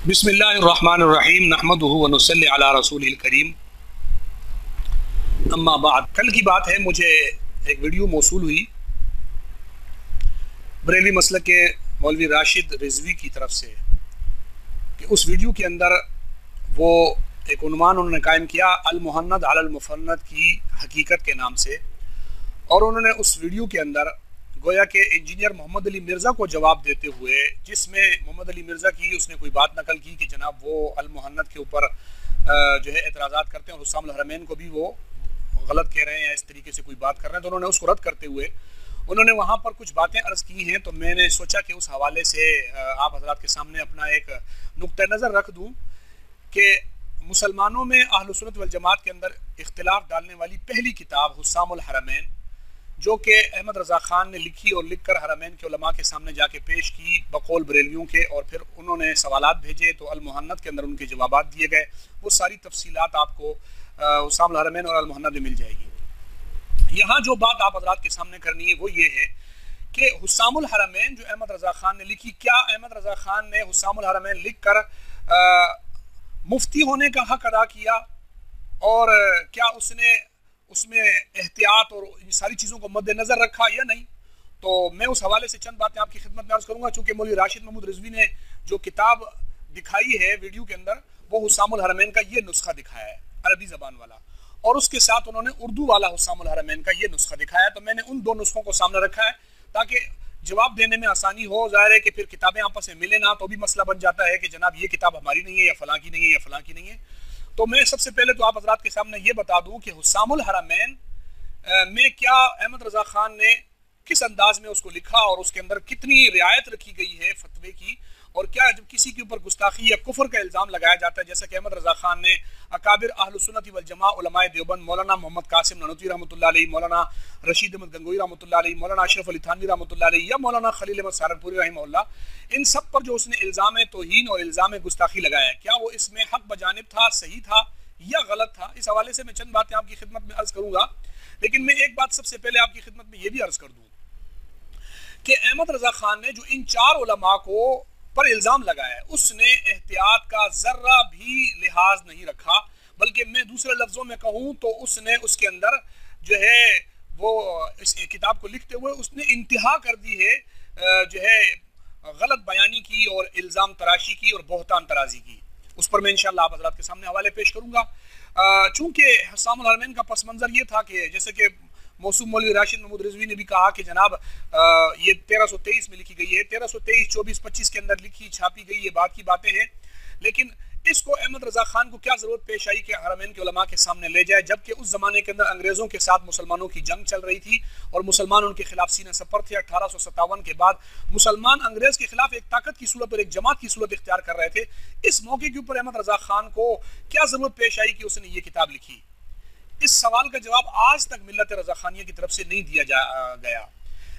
بسم اللہ الرحمن الرحیم نحمدہ و نصلی علی رسولہ الکریم اما بعد۔ کل کی بات ہے، مجھے ایک ویڈیو موصول ہوئی بریلوی مسلک کے مولوی راشد رضوی کی طرف سے کہ اس ویڈیو کے اندر وہ ایک عنوان انہوں نے قائم کیا المحند علی المفند کی حقیقت کے نام سے، اور انہوں نے اس ویڈیو کے اندر گویا کہ انجینئر محمد علی مرزا کو جواب دیتے ہوئے، جس میں محمد علی مرزا کی اس نے کوئی بات نقل کی کہ جناب وہ المحند کے اوپر جو ہے اعتراضات کرتے ہیں اور حسام الحرمین کو بھی وہ غلط کہہ رہے ہیں، اس طریقے سے کوئی بات کر رہے ہیں، تو انہوں نے اس کو رد کرتے ہوئے انہوں نے وہاں پر کچھ باتیں عرض کی ہیں۔ تو میں نے سوچا کہ اس حوالے سے آپ حضرات کے سامنے اپنا ایک نقطہ نظر رکھ دوں کہ مسلمانوں میں اہل سنت والجماعت کے اندر اختلاف ڈالنے والی پہلی کتاب حسام الحرمین، جو کہ احمد رضا خان نے لکھی اور لکھ کر حرمین کے علماء کے سامنے جا کے پیش کی بقول بریلویوں کے، اور پھر انہوں نے سوالات بھیجے تو المحند کے اندر ان کے جوابات دیے گئے۔ وہ ساری تفصیلات آپ کو حسام الحرمین اور المحند میں مل جائے گی۔ یہاں جو بات آپ حضرات کے سامنے کرنی ہے وہ یہ ہے کہ حسام الحرمین جو احمد رضا خان نے لکھی، کیا احمد رضا خان نے حسام الحرمین لکھ کر مفتی ہونے کا حق ادا کیا، اور کیا اس میں احتیاط اور ان ساری چیزوں کو مد نظر رکھا یا نہیں؟ تو میں اس حوالے سے چند باتیں آپ کی خدمت میں عرض کروں گا۔ چونکہ مولوی راشد محمود رضوی نے جو کتاب دکھائی ہے ویڈیو کے اندر، وہ حسام الحرمین کا یہ نسخہ دکھایا ہے عربی زبان والا، اور اس کے ساتھ انہوں نے اردو والا حسام الحرمین کا یہ نسخہ دکھایا ہے۔ تو میں نے ان دو نسخوں کو سامنے رکھا ہے تاکہ جواب دینے میں آسانی ہو۔ ظاہر ہے کہ پھر کتابیں آپس میں ملے نہ تو بھی مسئلہ بن جاتا ہے کہ جناب یہ کتاب ہماری نہیں ہے یا فلاں کی نہیں ہے یا فلاں کی نہیں ہے۔ تو میں سب سے پہلے تو آپ حضرات کے سامنے یہ بتا دوں کہ حسام الحرمین میں کیا احمد رضا خان نے کس انداز میں اس کو لکھا اور اس کے اندر کتنی رعایت رکھی گئی ہے فتوے کی، اور کیا جب کسی کے اوپر گستاخی یا کفر کا الزام لگایا جاتا ہے، جیسا کہ احمد رضا خان نے اکابر اہل سنت والجماعہ علماء دیوبند مولانا محمد قاسم نانوتوی رحمۃ اللہ علیہ، مولانا رشید احمد گنگوئی رحمۃ اللہ علیہ، مولانا اشرف علی تھانوی رحمۃ اللہ علیہ، یا مولانا خلیل احمد سہارنپوری رحمہ اللہ، ان سب پر جو اس نے الزام توہین اور الزام گستاخی لگایا ہے، کیا وہ اس میں حق بجانب تھا، صحیح تھا یا غلط تھا؟ اس حوالے سے میں چند باتیں آپ کی خدمت میں عرض کروں گا، لیکن میں ایک بات سب سے پہلے آپ کی خدمت میں یہ بھی عرض کر دوں کہ احمد رضا خان نے جو ان چار علماء کو پر الزام لگایا ہے، اس نے احتیاط کا ذرہ بھی لحاظ نہیں رکھا، بلکہ میں دوسرے لفظوں میں کہوں تو اس نے اس کے اندر جو ہے وہ اس کتاب کو لکھتے ہوئے اس نے انتہا کر دی ہے جو ہے غلط بیانی کی اور الزام تراشی کی اور بہتان ترازی کی۔ اس پر میں انشاءاللہ آپ حضرات کے سامنے حوالے پیش کروں گا۔ چونکہ حسام الحرمین کا پس منظر یہ تھا کہ جیسے کہ موسوم مولوی راشد محمود رضوی نے بھی کہا کہ جناب یہ 1323 میں لکھی گئی ہے، 1323 24 25 کے اندر لکھی چھاپی گئی، یہ بات کی باتیں ہیں، لیکن اس کو احمد رضا خان کو کیا ضرورت پیش آئی کہ حرمین کے علماء کے سامنے لے جائے، جبکہ اس زمانے کے اندر انگریزوں کے ساتھ مسلمانوں کی جنگ چل رہی تھی اور مسلمان ان کے خلاف سینہ سپر تھے۔ 1857 کے بعد مسلمان انگریز کے خلاف ایک طاقت کی صورت اور ایک جماعت کی صورت اختیار کر رہے تھے۔ اس موقع کے اوپر احمد رضا خان کو کیا ضرورت پیش آئی کہ اس نے یہ کتاب لکھی؟ اس سوال کا جواب آج تک ملت رضا خانیہ کی طرف سے نہیں دیا گیا۔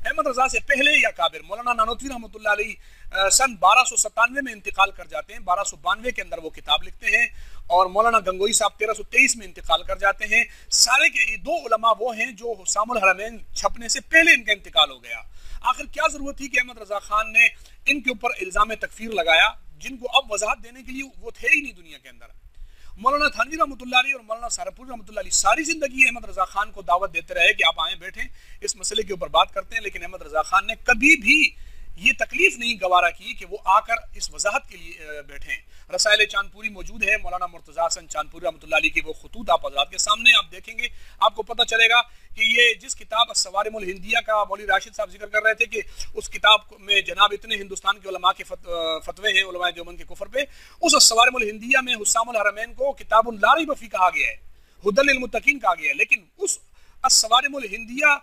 احمد رضا سے پہلے یا کابر مولانا نانوتوی رحمۃ اللہ علیہ سن 1297 میں انتقال کر جاتے ہیں، 1292 کے اندر وہ کتاب لکھتے ہیں، اور مولانا گنگوئی صاحب 1323 میں انتقال کر جاتے ہیں۔ سارے کے دو علماء وہ ہیں جو حسام الحرمین چھپنے سے پہلے ان کا انتقال ہو گیا۔ آخر کیا ضرورت تھی کہ احمد رضا خان نے ان کے اوپر الزام تکفیر لگایا، جن کو اب وضاحت دینے کے لیے وہ تھے ہی نہیں دنیا کے اندر؟ مولانا تھانوی رحمۃ اللہ علیہ اور مولانا سہارنپوری رحمۃ اللہ علیہ ساری زندگی احمد رضا خان کو دعوت دیتے رہے کہ آپ آئیں بیٹھیں اس مسئلے کے اوپر بات کرتے ہیں، لیکن احمد رضا خان نے کبھی بھی یہ تکلیف نہیں گوارا کی کہ وہ آ کر اس وضاحت کے لیے بیٹھیں۔ رسائل چاندپوری موجود ہے، مولانا مرتضیٰ حسن چاندپوری رحمۃ اللہ علیہ کے وہ خطوط آپ حضرات کے سامنے آپ دیکھیں گے، آپ کو پتہ چلے گا کہ یہ جس کتاب الصوارم الہندیہ کا مولوی راشد صاحب ذکر کر رہے تھے کہ اس کتاب میں جناب اتنے ہندوستان کے علماء کے فتوے ہیں علماء دیوبند کے کفر پہ، اس الصوارم الہندیہ میں حسام الحرمین کو کتاب لا ریب فیہ کہا گیا ہے، ھدی للمتقین کہا گیا ہے، لیکن اس الصوارم الہندیہ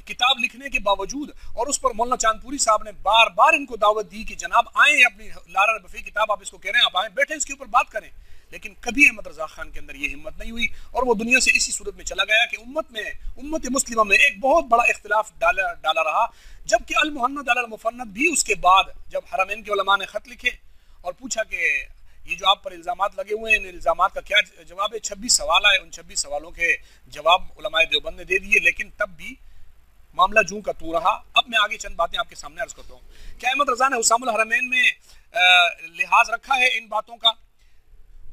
کتاب لکھنے کے باوجود اور اس پر مولانا چاندپوری صاحب نے بار بار ان کو دعوت دی کہ جناب آئیں، اپنی لا ریب فیہ کتاب آپ اس کو کہہ رہے ہیں، آپ آئیں بیٹھیں اس کے اوپر بات کریں، لیکن کبھی احمد رضا خان کے اندر یہ ہمت نہیں ہوئی، اور وہ دنیا سے اسی صورت میں چلا گیا کہ امت مسلمہ میں ایک بہت بڑا اختلاف ڈالا رہا، جبکہ المحند علی المفند بھی اس کے بعد جب حرمین کے علماء نے خط لکھے اور پوچھا کہ یہ جو آپ پر الزامات لگے ہوئے ہیں ان الزامات کا کیا جواب ہے، 26 سوال آئے، ان 26 سوالوں کے جواب علماء دیوبند نے دے دیے، لیکن تب بھی معاملہ جوں کا تو رہا۔ اب میں آگے چند باتیں آپ کے سامنے عرض کرتا ہوں کہ احمد رضا نے حسام الحرمین میں لحاظ رکھا ہے ان باتوں کا.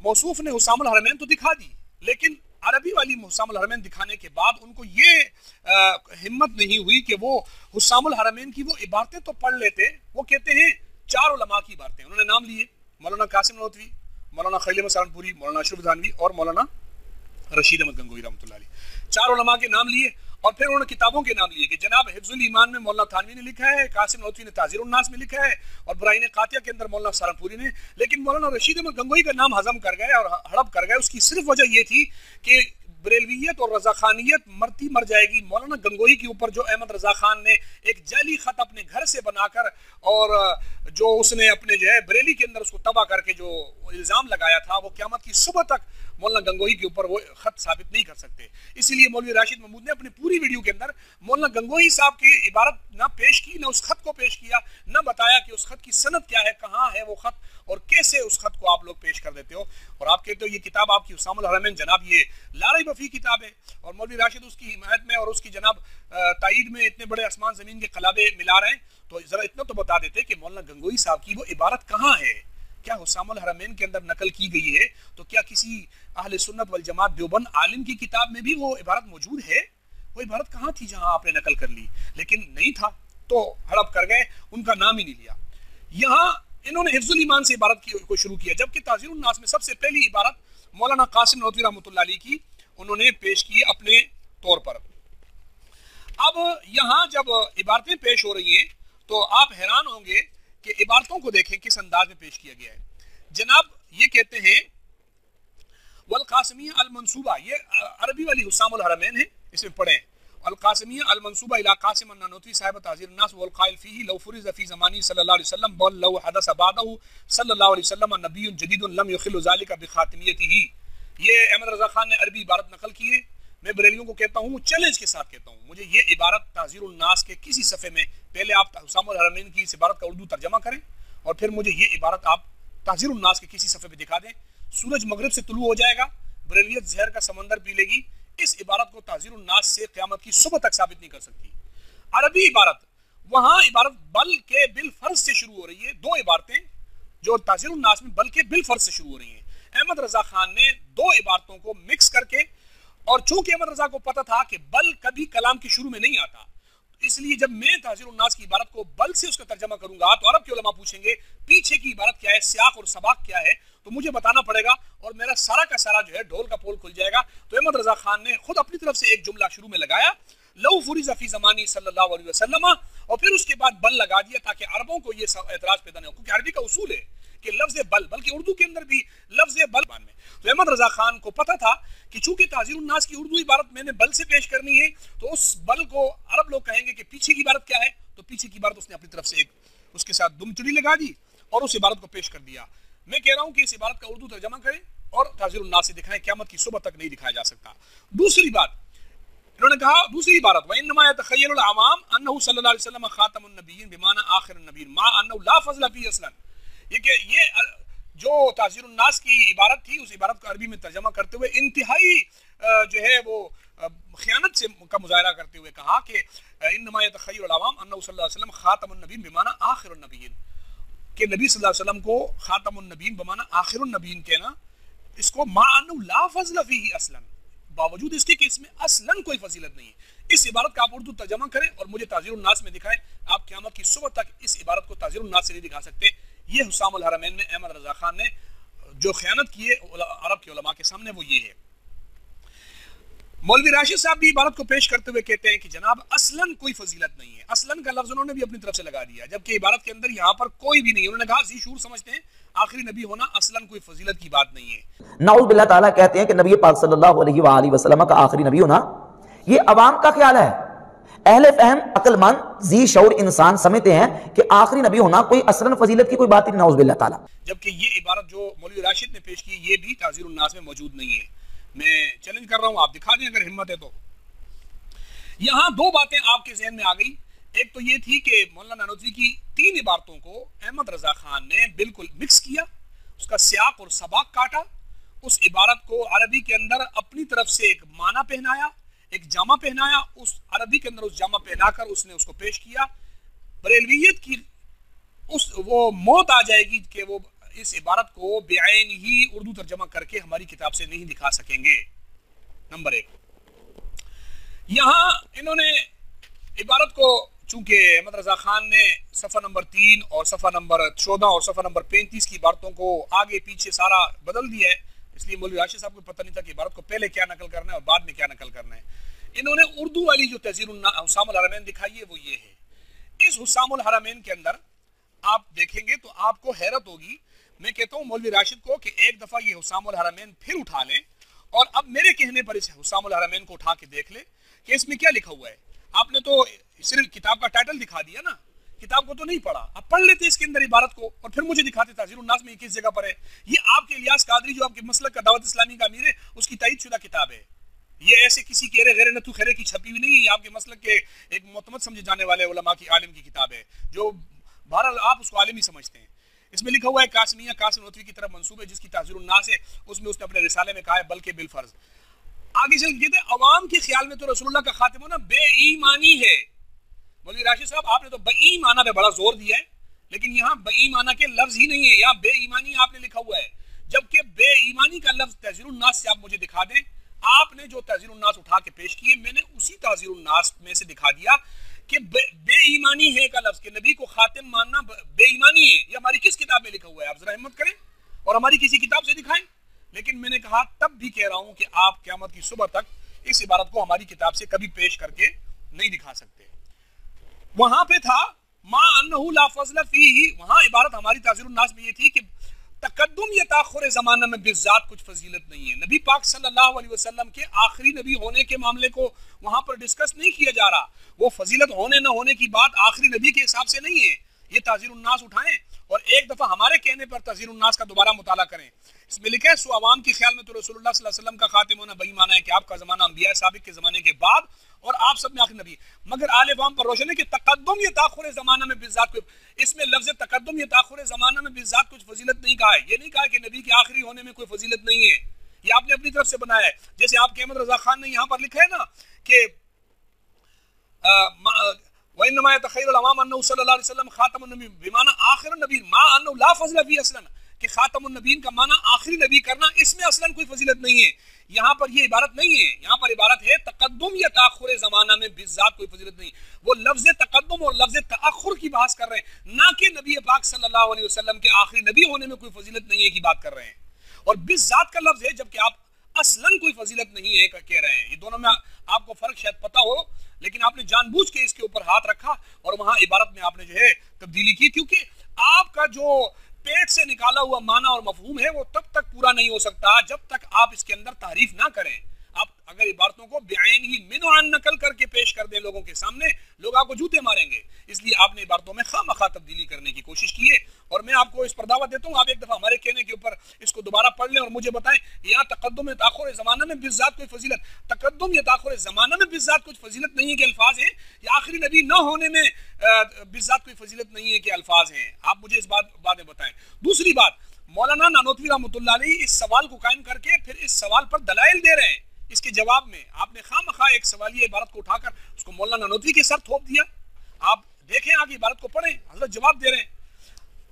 موصوف نے حسام الحرمین تو دکھا دی، لیکن عربی والی حسام الحرمین دکھانے کے بعد ان کو یہ ہمت نہیں ہوئی کہ وہ حسام الحرمین کی وہ عبارتیں تو پڑھ لیتے. وہ کہتے ہیں 4 علماء کی عبارتیں انہوں نے نام لیے، مولانا قاسم نانوتوی، مولانا خلیل احمد سہارنپوری، مولانا اشرف تھانوی اور مولانا رشید احمد گنگوئی رحمۃ اللہ علیہ. 4 علماء کے نام لیے اور پھر انہوں نے کتابوں کے نام لیے کہ جناب حفظ الایمان میں مولانا تھانوی نے لکھا ہے، قاسم نانوتوی نے تعزیر الناس میں لکھا ہے، اور براہین قاطعہ کے اندر مولانا سہارنپوری نے. لیکن مولانا رشید احمد گنگوئی کا نام ہضم کر گئے اور ہڑپ کر گئے. اس کی صرف وجہ یہ تھی کہ بریلویت اور رضا خانیت مرتی مر جائے گی. مولانا گنگوئی کے اوپر جو احمد رضا خان نے ایک جعلی خط اپنے گھر سے بنا کر اور جو اس نے اپنے جو ہے بریلی کے اندر اس کو تباہ کر کے جو الزام لگایا تھا، وہ قیامت کی صبح تک مولانا گنگوئی کے اوپر وہ خط ثابت نہیں کر سکتے. اسی لیے مولوی راشد محمود نے اپنی پوری ویڈیو کے اندر مولانا گنگوئی صاحب کی عبارت نہ پیش کی، نہ اس خط کو پیش کیا، نہ بتایا کہ اس خط کی سند کیا ہے، کہاں ہے وہ خط اور کیسے اس خط کو آپ لوگ پیش کر دیتے ہو. اور آپ کہتے ہو یہ کتاب آپ کی حسام الحرمین، جناب یہ لا ریب فیہ کتاب ہے اور مولوی راشد اس کی حمایت میں اور اس کی جناب تائید میں اتنے بڑے آسمان زمین کے قلابے ملا رہے ہیں. تو ذرا اتنا تو بتا دیتے کہ مولانا گنگوئی صاحب کی وہ عبارت کہاں ہے، کیا حسام الحرمین کے اندر نقل کی گئی ہے؟ تو کیا کسی اہل سنت والجماعت دیوبند عالم کی کتاب میں بھی وہ عبارت موجود ہے؟ وہ عبارت کہاں تھی جہاں آپ نے نقل کر لی؟ لیکن نہیں تھا تو ہڑپ کر گئے، ان کا نام ہی نہیں لیا. یہاں انہوں نے حفظ الایمان سے عبارت کو شروع کیا، جبکہ تعزیر الناس میں سب سے پہلی عبارت مولانا قاسم نانوتوی رحمۃ اللہ علیہ کی انہوں نے پیش کی اپنے طور پر. اب یہاں جب عبارتیں پیش ہو رہی ہیں تو آپ حیران ہوں گے کہ عبارتوں کو دیکھیں کس انداز میں پیش کیا گیا ہے. جناب یہ کہتے ہیں والقاسمیہ المنصوبہ، یہ عربی والی حسام الحرمین ہے، اس میں پڑھیں. القاسمیہ المنصوبہ الی قاسم النانوتوی صاحب تعزیر الناس والقائل فیہ لو فرض فی زمانی صلی اللہ علیہ وسلم بل لو حدث بعدہ صلی اللہ علیہ وسلم نبی جدید لم یخل ذلک بخاتمیتہ. یہ احمد رضا خان نے عربی عبارت نقل کی ہے. میں بریلیوں کو کہتا ہوں، چیلنج کے ساتھ کہتا ہوں، مجھے یہ عبارت تعزیر الناس کے کسی صفحے میں پہلے آپ حسام الحرمین کی اس عبارت کا اردو ترجمہ کریں اور پھر مجھے یہ عبارت آپ تعزیر الناس کے کسی صفحے پہ دکھا دیں. سورج مغرب سے طلوع ہو جائے گا، بریلیت زہر کا سمندر پی لے گی، اس عبارت کو تعزیر الناس سے قیامت کی صبح تک ثابت نہیں کر سکتی. عربی عبارت، وہاں عبارت بل کے بالفرض سے شروع ہو رہی ہے. 2 عبارتیں جو تعزیر الناس میں بل کے بالفرض سے شروع ہو رہی ہیں. احمد رضا خان نے 2 عبارتوں کو مکس کر کے، اور چونکہ احمد رضا کو پتا تھا کہ بل کبھی کلام کے شروع میں نہیں آتا، اس لیے جب میں تعزیر الناس کی عبارت کو بل سے اس کا ترجمہ کروں گا تو عرب کے علماء پوچھیں گے پیچھے کی عبارت کیا ہے، سیاق اور سباق کیا ہے، تو مجھے بتانا پڑے گا اور میرا سارا کا سارا جو ہے ڈھول کا پول کھل جائے گا. تو احمد رضا خان نے خود اپنی طرف سے ایک جملہ شروع میں لگایا، لو فرض فی زمانی صلی اللہ علیہ وسلم، اور پھر اس کے بعد بل لگا دیا تاکہ عربوں کو یہ اعتراض پیدا نہ ہو، کیونکہ عربی کا اصول ہے کہ لفظ بل، بلکہ اردو کے اندر بھی لفظ بل میں. تو احمد رضا خان کو پتا تھا کہ چونکہ تعزیر الناس کی اردو عبارت میں نے بل سے پیش کرنی ہے تو اس بل کو عرب لوگ کہیں گے کہ پیچھے کی عبارت کیا ہے، تو پیچھے کی عبارت اس نے اپنی طرف سے ایک اس کے ساتھ دم چڑی لگا دی اور اس عبارت کو پیش کر دیا. میں کہہ رہا ہوں کہ اس عبارت کا اردو ترجمہ کریں اور تعزیر الناس سے دکھائیں، قیامت کی صبح تک نہیں دکھایا جا سکتا. دوسری بات انہوں نے کہا، دوسری عبارت وَإِنَّمَا يَتَخَيَّلُ الْعَوَامُ أَنَّهُ صلی اللہ علیہ وسلم خاتم النبیین بمعنى آخر النبیین مع أنه لا فضل فيه اصلا. یہ کہ یہ جو تعزیر الناس کی عبارت تھی اس عبارت کو عربی میں ترجمہ کرتے ہوئے انتہائی جو ہے وہ خیانت سے کا مظاہرہ کرتے ہوئے کہا کہ انما يتخيل العوام انه صلی اللہ علیہ وسلم خاتم النبیین بمعنى آخر النبیین، کہ نبی صلی اللہ علیہ وسلم کو خاتم النبیین بمعنى آخر النبیین کہنا، اس کو مع انه لا فضل فيه اصلا، باوجود اس کے کہ اس میں اصلا کوئی فضیلت نہیں ہے. اس عبارت کا آپ اردو ترجمہ کریں اور مجھے تعزیر الناس میں دکھائیں. آپ قیامت کی صبح تک اس عبارت کو تعزیر الناس سے نہیں دکھا سکتے. یہ حسام الحرمین میں احمد رضا خان نے جو خیانت کی ہے عرب کے علماء کے سامنے وہ یہ ہے. مولوی راشد صاحب بھی عبارت کو پیش کرتے ہوئے کہتے ہیں کہ جناب اصلاً کوئی فضیلت نہیں ہے. اصلاً کا لفظ انہوں نے بھی اپنی طرف سے لگا دیا، جبکہ عبارت کے اندر یہاں پر کوئی بھی نہیں. انہوں نے کہا ذی شعور سمجھتے ہیں آخری نبی ہونا اصلاً کوئی فضیلت کی بات نہیں ہے. نعوذ باللہ تعالیٰ کہتے ہیں کہ نبی پاک صلی اللہ علیہ وآلہ وسلم کا آخری نبی ہونا یہ عوام کا خیال ہے. اہل فہم عقل مند ذی شعور انسان سمجھتے ہیں کہ آخری نبی ہونا کوئی اصلاً فضیلت کی کوئی بات ہی نہیں. نعوذ باللہ تعالیٰ. جبکہ یہ عبارت جو مولوی راشد نے پیش کی یہ بھی تعزیر الناس میں موجود نہیں ہے. میں چیلنج کر رہا ہوں، آپ دکھا دیں اگر ہمت ہے تو. یہاں 2 باتیں آپ کے ذہن میں آ گئی. ایک تو یہ تھی کہ مولانا نانوتوی کی 3 عبارتوں کو احمد رضا خان نے بالکل مکس کیا، اس کا سیاق اور سباق کاٹا، اس عبارت کو عربی کے اندر اپنی طرف سے ایک معنی پہنایا، ایک جامہ پہنایا، اس عربی کے اندر اس جامہ پہنا کر اس نے اس کو پیش کیا. بریلویت کی وہ موت آ جائے گی کہ وہ اس عبارت کو بعین ہی اردو ترجمہ کر کے ہماری کتاب سے نہیں دکھا سکیں گے. نمبر 1، یہاں انہوں نے عبارت کو چونکہ احمد رضا خان نے صفحہ نمبر 3 اور صفحہ نمبر 14 اور صفحہ نمبر 35 کی عبارتوں کو آگے پیچھے سارا بدل دیا ہے، اس لیے مولوی راشد صاحب کو پتہ نہیں تھا کہ عبارت کو پہلے کیا نقل کرنا ہے اور بعد میں کیا نقل کرنا ہے. انہوں نے اردو والی جو تحذیر حسام الحرمین دکھائی ہے وہ یہ ہے. اس حسام الحرمین کے اندر آپ دیکھیں گے تو آپ کو حیرت ہوگی. میں کہتا ہوں مولوی راشد کو کہ ایک دفعہ یہ حسام الحرمین پھر اٹھا لیں اور اب میرے کہنے پر اس حسام الحرمین کو اٹھا کے دیکھ لیں کہ اس میں کیا لکھا ہوا ہے. آپ نے تو صرف کتاب کا ٹائٹل دکھا دیا نا، کتاب کو تو نہیں پڑھا. اب پڑھ لیتے اس کے اندر عبارت کو اور پھر مجھے دکھاتے تحذیر الناس میں کس جگہ پر ہے. یہ آپ کے الیاس قادری جو آپ کے مسلک کا دعوت اسلامی کا امیر ہے اس کی تائید شدہ کتاب ہے. یہ ایسے کسی کہرے غیر نتو خیرے کی چھپی ہوئی نہیں ہے. یہ آپ کے مسلک کے ایک معتمد سمجھے جانے والے علماء کی عالم کی کتاب ہے جو بہرحال آپ اس کو عالم ہی سمجھتے ہیں. اس میں لکھا ہوا ہے قاسمیہ قاسم نوتوی کی طرف منسوب ہے جس کی تحذیر الناس ہے. اس میں اس نے اپنے رسالے میں کہا ہے بلکہ بالفرض. آگے چل کہتے ہیں عوام کے خیال میں تو رسول اللہ کا خاتم ہونا بے ایمانی ہے. مولوی راشد صاحب آپ نے تو بے ایمانہ پہ بڑا زور دیا ہے، لیکن یہاں بے ایمانہ کے لفظ ہی نہیں ہے، یہاں بے ایمانی آپ نے لکھا ہوا ہے. جبکہ بے ایمانی کا لفظ تحذیر الناس سے آپ مجھے دکھا دیں. آپ نے جو تحذیر الناس اٹھا کے پیش کیے میں نے اسی تحذیر الناس میں سے دکھا دیا کہ بے ایمانی ہے کا لفظ کہ نبی کو خاتم ماننا بے ایمانی ہے. یہ ہماری کس کتاب میں لکھا ہوا ہے؟ آپ ذرا ہمت کریں اور ہماری کسی کتاب سے دکھائیں. لیکن میں نے کہا تب بھی کہہ رہا ہوں کہ آپ قیامت کی صبح تک اس عبارت کو ہماری کتاب سے کبھی پیش کر کے نہیں دکھا سکتے. وہاں پہ تھا ما انہ لا فضل فیہ، وہاں عبارت ہماری تحذیر الناس میں یہ تھی کہ تقدم یا تاخر زمانہ میں بالذات کچھ فضیلت نہیں ہے. نبی پاک صلی اللہ علیہ وسلم کے آخری نبی ہونے کے معاملے کو وہاں پر ڈسکس نہیں کیا جا رہا. وہ فضیلت ہونے نہ ہونے کی بات آخری نبی کے حساب سے نہیں ہے. یہ تحذیر الناس اٹھائیں اور ایک دفعہ ہمارے کہنے پر تحذیر الناس کا دوبارہ مطالعہ کریں. اس میں لکھا ہے سو عوام کے خیال میں تو رسول اللہ صلی اللہ علیہ وسلم کا خاتم ہونا بے ایمانہ ہے کہ آپ کا زمانہ انبیاء سابق کے زمانے کے بعد اور آپ سب میں آخری نبی. مگر آل عوام پر روشن ہے کہ تقدم یا تاخر زمانہ میں بالذات کو، اس میں لفظ تقدم یا تاخر زمانہ میں بالذات کچھ فضیلت نہیں کہا ہے. یہ نہیں کہا کہ نبی کے آخری ہونے میں کوئی فضیلت نہیں ہے. یہ آپ نے اپنی طرف سے بنایا ہے. جیسے آپ کے احمد رضا خان نے یہاں پر لکھا ہے نا کہ وَإِنَّمَا يَتَخَيَّرُ الْعَوَامُ أَنَّهُ صلی اللہ علیہ وسلم خاتم النبی بمعنى آخر النبی ما أنه لا فضل فيه اصلا، کہ خاتم النبیین کا معنی آخری نبی کرنا اس میں اصلا کوئی فضیلت نہیں ہے. یہاں پر یہ عبارت نہیں ہے. یہاں پر عبارت ہے تقدم یا تاخر زمانہ میں بالذات کوئی فضیلت نہیں. وہ لفظ تقدم اور لفظ تاخر کی بحث کر رہے ہیں، نہ کہ نبی پاک صلی اللہ علیہ وسلم کے آخری نبی ہونے میں کوئی فضیلت نہیں ہے کی بات کر رہے ہیں. اور بالذات کا لفظ ہے جبکہ آپ اصلا کوئی فضیلت نہیں ہے کہہ رہے ہیں. یہ دونوں میں آپ کو فرق شاید پتہ ہو، لیکن آپ نے جان بوجھ کے اس کے اوپر ہاتھ رکھا اور وہاں عبارت میں آپ نے جو ہے تبدیلی کی، کیونکہ آپ کا جو پیٹ سے نکالا ہوا معنی اور مفہوم ہے وہ تب تک پورا نہیں ہو سکتا جب تک آپ اس کے اندر تعریف نہ کریں. آپ اگر عبارتوں کو بعین ہی من و عن نقل کر کے پیش کر دیں لوگوں کے سامنے، لوگ آپ کو جوتے ماریں گے. اس لیے آپ نے عبارتوں میں خواہ مخواہ تبدیلی کرنے کی کوشش کی ہے. اور میں آپ کو اس پر دعوت دیتا ہوں آپ ایک دفعہ ہمارے کہنے کے اوپر اس کو دوبارہ پڑھ لیں اور مجھے بتائیں یہاں تقدم یا تاخر زمانہ میں بالذات کوئی فضیلت، تقدم یا تاخر زمانہ میں بالذات کچھ فضیلت نہیں ہے کہ الفاظ ہیں، یا آخری نبی نہ ہونے میں بالذات کوئی فضیلت نہیں ہے کہ الفاظ ہیں. آپ مجھے اس بات میں بتائیں. دوسری بات، مولانا نانوتوی رحمۃ اللہ علیہ اس سوال کو قائم کر کے پھر اس سوال پر دلائل دے رہے ہیں. اس کے جواب میں آپ نے خواہ مخواہ ایک سوالیہ عبارت کو اٹھا کر اس کو مولانا نانوتوی کے سر تھوپ دیا. آپ دیکھیں آگے عبارت کو پڑھیں، حضرت جواب دے رہے ہیں.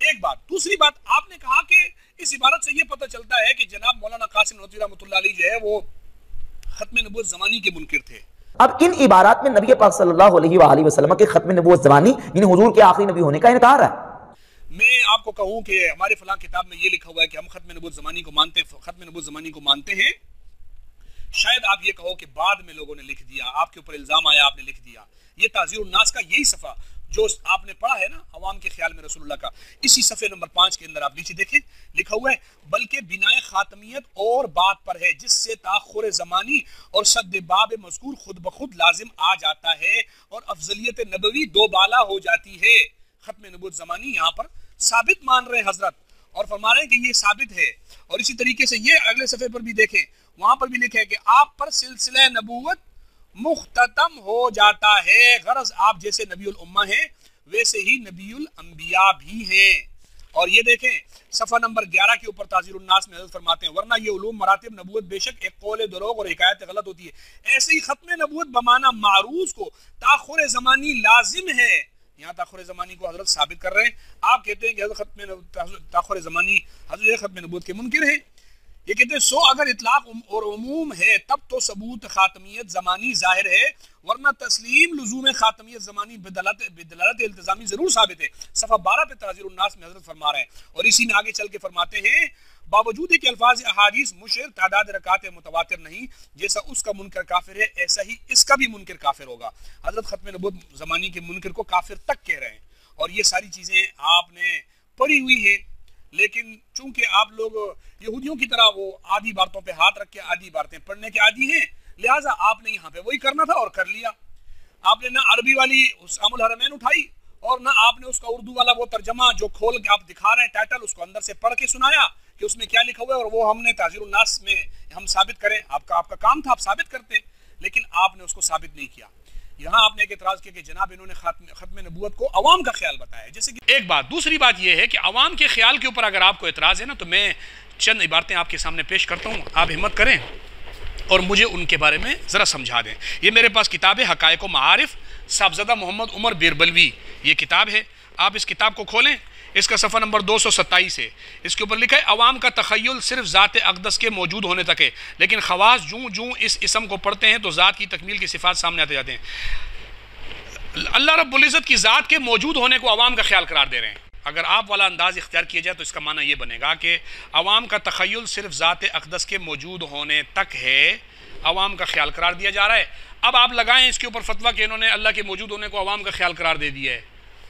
ایک بات. دوسری بات، آپ نے کہا کہ اس عبارت سے یہ پتہ چلتا ہے کہ جناب مولانا قاسم نانوتوی رحمۃ اللہ علیہ جو ہے وہ ختم نبوت زمانی کے منکر تھے. اب ان عبارات میں نبی پاک صلی اللہ علیہ وآلہ وسلم کے ختم نبوت زمانی یعنی حضور کے آخری نبی ہونے کا انکار ہے. میں آپ کو کہوں کہ ہمارے فلاں کتاب میں یہ لکھا ہوا ہے کہ ہم ختم نبوت زمانی کو مانتے ہیں، ختم نبوت زمانی کو مانتے ہیں. شاید آپ یہ کہو کہ بعد میں لوگوں نے لکھ دیا، آپ کے اوپر الزام آیا آپ نے لکھ دیا. یہ تحذیر الناس کا یہی صفحہ جو آپ نے پڑھا ہے نا عوام کے خیال میں رسول اللہ کا، اسی صفحے نمبر 5 کے اندر آپ نیچے دیکھیں لکھا ہوا ہے بلکہ بنائے خاتمیت اور بات پر ہے جس سے تاخر زمانی اور صد باب مذکور خود بخود لازم آ جاتا ہے اور افضلیت نبوی دو بالا ہو جاتی ہے. ختم نبوت زمانی یہاں پر ثابت مان رہے حضرت اور فرما رہے ہیں کہ یہ ثابت ہے. اور اسی طریقے سے یہ اگلے صفحے پر بھی دیکھیں، وہاں پر بھی لکھا ہے کہ آپ پر سلسلہ نبوت مختتم ہو جاتا ہے. غرض آپ جیسے نبی الامہ ہیں ویسے ہی نبی الانبیاء بھی ہیں. اور یہ دیکھیں صفحہ نمبر 11 کے اوپر تحذیر الناس میں حضرت فرماتے ہیں ورنہ یہ علوم مراتب نبوت بے شک ایک قول دروغ اور حکایت غلط ہوتی ہے. ایسے ہی ختم نبوت بمعنی معروض کو تاخر زمانی لازم ہے. یہاں تاخر زمانی کو حضرت ثابت کر رہے ہیں، آپ کہتے ہیں کہ حضرت تاخر زمانی حضرت ختم نبوت کے منکر ہیں۔ یہ کہتے ہیں سو اگر اطلاق اور عموم ہے تب تو ثبوت خاتمیت زمانی ظاہر ہے، ورنہ تسلیم لزوم خاتمیت زمانی بدلالت التزامی ضرور ثابت ہے۔ صفحہ 12 پہ تعزیر الناس میں حضرت فرما رہے ہیں، اور اسی میں آگے چل کے فرماتے ہیں باوجود کہ الفاظ احادیث مشر تعداد رکعات متواتر نہیں، جیسا اس کا منکر کافر ہے ایسا ہی اس کا بھی منکر کافر ہوگا۔ حضرت ختم نبوت زمانی کے منکر کو کافر تک کہہ رہے ہیں، اور یہ ساری چیزیں آپ نے پڑھی ہوئی ہیں، لیکن چونکہ آپ لوگ یہودیوں کی طرح وہ آدھی باتوں پہ ہاتھ رکھ کے آدھی باتیں پڑھنے کے عادی ہیں، لہٰذا آپ نے یہاں پہ وہی کرنا تھا اور کر لیا۔ آپ نے نہ عربی والی ام الحرمین اٹھائی اور نہ آپ نے اس کا اردو والا وہ ترجمہ جو کھول کے آپ دکھا رہے ہیں ٹائٹل، اس کو اندر سے پڑھ کے سنایا کہ اس میں کیا لکھا ہوا ہے، اور وہ ہم نے تعزیر الناس میں ہم ثابت کریں۔ آپ کا کام تھا، آپ ثابت کرتے، لیکن آپ نے اس کو ثابت نہیں کیا۔ یہاں آپ نے ایک اعتراض کیا کہ جناب انہوں نے ختم نبوت کو عوام کا خیال بتایا، جیسے کہ ایک بات۔ دوسری بات یہ ہے کہ عوام کے خیال کے اوپر اگر آپ کو اعتراض ہے نا، تو میں چند عبارتیں آپ کے سامنے پیش کرتا ہوں، آپ ہمت کریں اور مجھے ان کے بارے میں ذرا سمجھا دیں۔ یہ میرے پاس کتاب ہے حقائق و معارف، صاحبزادہ محمد عمر بیربلوی، یہ کتاب ہے، آپ اس کتاب کو کھولیں، اس کا صفحہ نمبر 227 ہے۔ اس کے اوپر لکھا ہے عوام کا تخیل صرف ذات اقدس کے موجود ہونے تک ہے، لیکن خواص جوں اس اسم کو پڑھتے ہیں تو ذات کی تکمیل کی صفات سامنے آتے جاتے ہیں۔ اللہ رب العزت کی ذات کے موجود ہونے کو عوام کا خیال قرار دے رہے ہیں۔ اگر آپ والا انداز اختیار کیا جائے تو اس کا معنی یہ بنے گا کہ عوام کا تخیل صرف ذات اقدس کے موجود ہونے تک ہے، عوام کا خیال قرار دیا جا رہا ہے۔ اب آپ لگائیں اس کے اوپر فتویٰ کہ انہوں نے اللہ کے موجود ہونے کو عوام کا خیال قرار دے دیا ہے،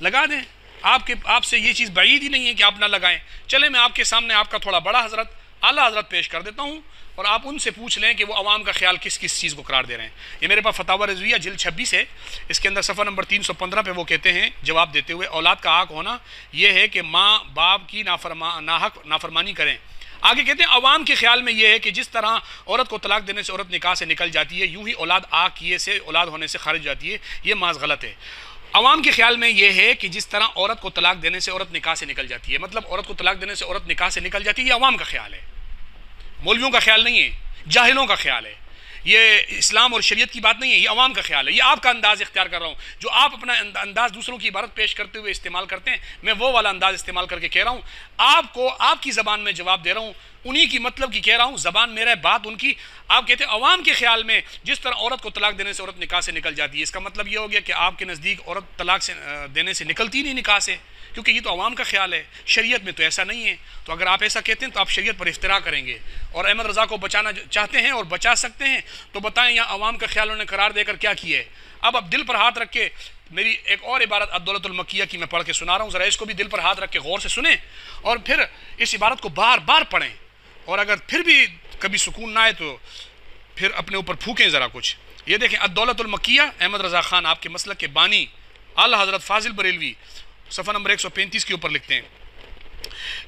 لگا دیں۔ آپ سے یہ چیز بعید ہی نہیں ہے کہ آپ نہ لگائیں۔ چلیں میں آپ کے سامنے آپ کا تھوڑا بڑا حضرت اعلیٰ حضرت پیش کر دیتا ہوں، اور آپ ان سے پوچھ لیں کہ وہ عوام کا خیال کس چیز کو قرار دے رہے ہیں۔ یہ میرے پاس فتاوی رضویہ جلد 26 ہے، اس کے اندر صفحہ نمبر 315 پہ وہ کہتے ہیں جواب دیتے ہوئے، اولاد کا حق ہونا یہ ہے کہ ماں باپ کی نافرمانی کریں۔ آگے کہتے ہیں عوام کے خیال میں یہ ہے کہ جس طرح عورت کو طلاق دینے سے عورت نکاح سے نکل جاتی ہے، یوں ہی اولاد آگ کیے سے اولاد ہونے سے خارج جاتی ہے، یہ محض غلط ہے۔ عوام کے خیال میں یہ ہے کہ جس طرح عورت کو طلاق دینے سے عورت نکاح سے نکل جاتی ہے، مطلب عورت کو طلاق دینے سے عورت نکاح سے نکل جاتی ہے، یہ عوام کا خیال ہے، مولویوں کا خیال نہیں ہے، جاہلوں کا خیال ہے، یہ اسلام اور شریعت کی بات نہیں ہے، یہ عوام کا خیال ہے۔ یہ آپ کا انداز اختیار کر رہا ہوں، جو آپ اپنا انداز دوسروں کی عبارت پیش کرتے ہوئے استعمال کرتے ہیں، میں وہ والا انداز استعمال کر کے کہہ رہا ہوں، آپ کو آپ کی زبان میں جواب دے رہا ہوں، انہی کی مطلب کی کہہ رہا ہوں، زبان میرا ہے بات ان کی۔ آپ کہتے ہیں عوام کے خیال میں جس طرح عورت کو طلاق دینے سے عورت نکاح سے نکل جاتی ہے، اس کا مطلب یہ ہو گیا کہ آپ کے نزدیک عورت طلاق سے دینے سے نکلتی نہیں نکاح سے، کیونکہ یہ تو عوام کا خیال ہے، شریعت میں تو ایسا نہیں ہے۔ تو اگر آپ ایسا کہتے ہیں تو آپ شریعت پر افتراء کریں گے، اور احمد رضا کو بچانا چاہتے ہیں اور بچا سکتے ہیں تو بتائیں یہاں عوام کا خیال انہوں نے قرار دے کر کیا کیا ہے۔ اب دل پر ہاتھ رکھ کے میری ایک اور عبارت الدولۃ المکیہ کی میں پڑھ کے سنا رہا ہوں، ذرا اس کو بھی دل پر ہاتھ رکھ کے غور سے سنیں، اور پھر اس عبارت کو بار بار پڑھیں، اور اگر پھر بھی کبھی سکون نہ آئے تو پھر اپنے اوپر پھونکیں ذرا کچھ۔ یہ دیکھیں الدولۃ المکیہ، احمد رضا خان آپ کے مسلک کے بانی اعلیٰ حضرت فاضل بریلوی، صفحہ نمبر 135 کے اوپر لکھتے ہیں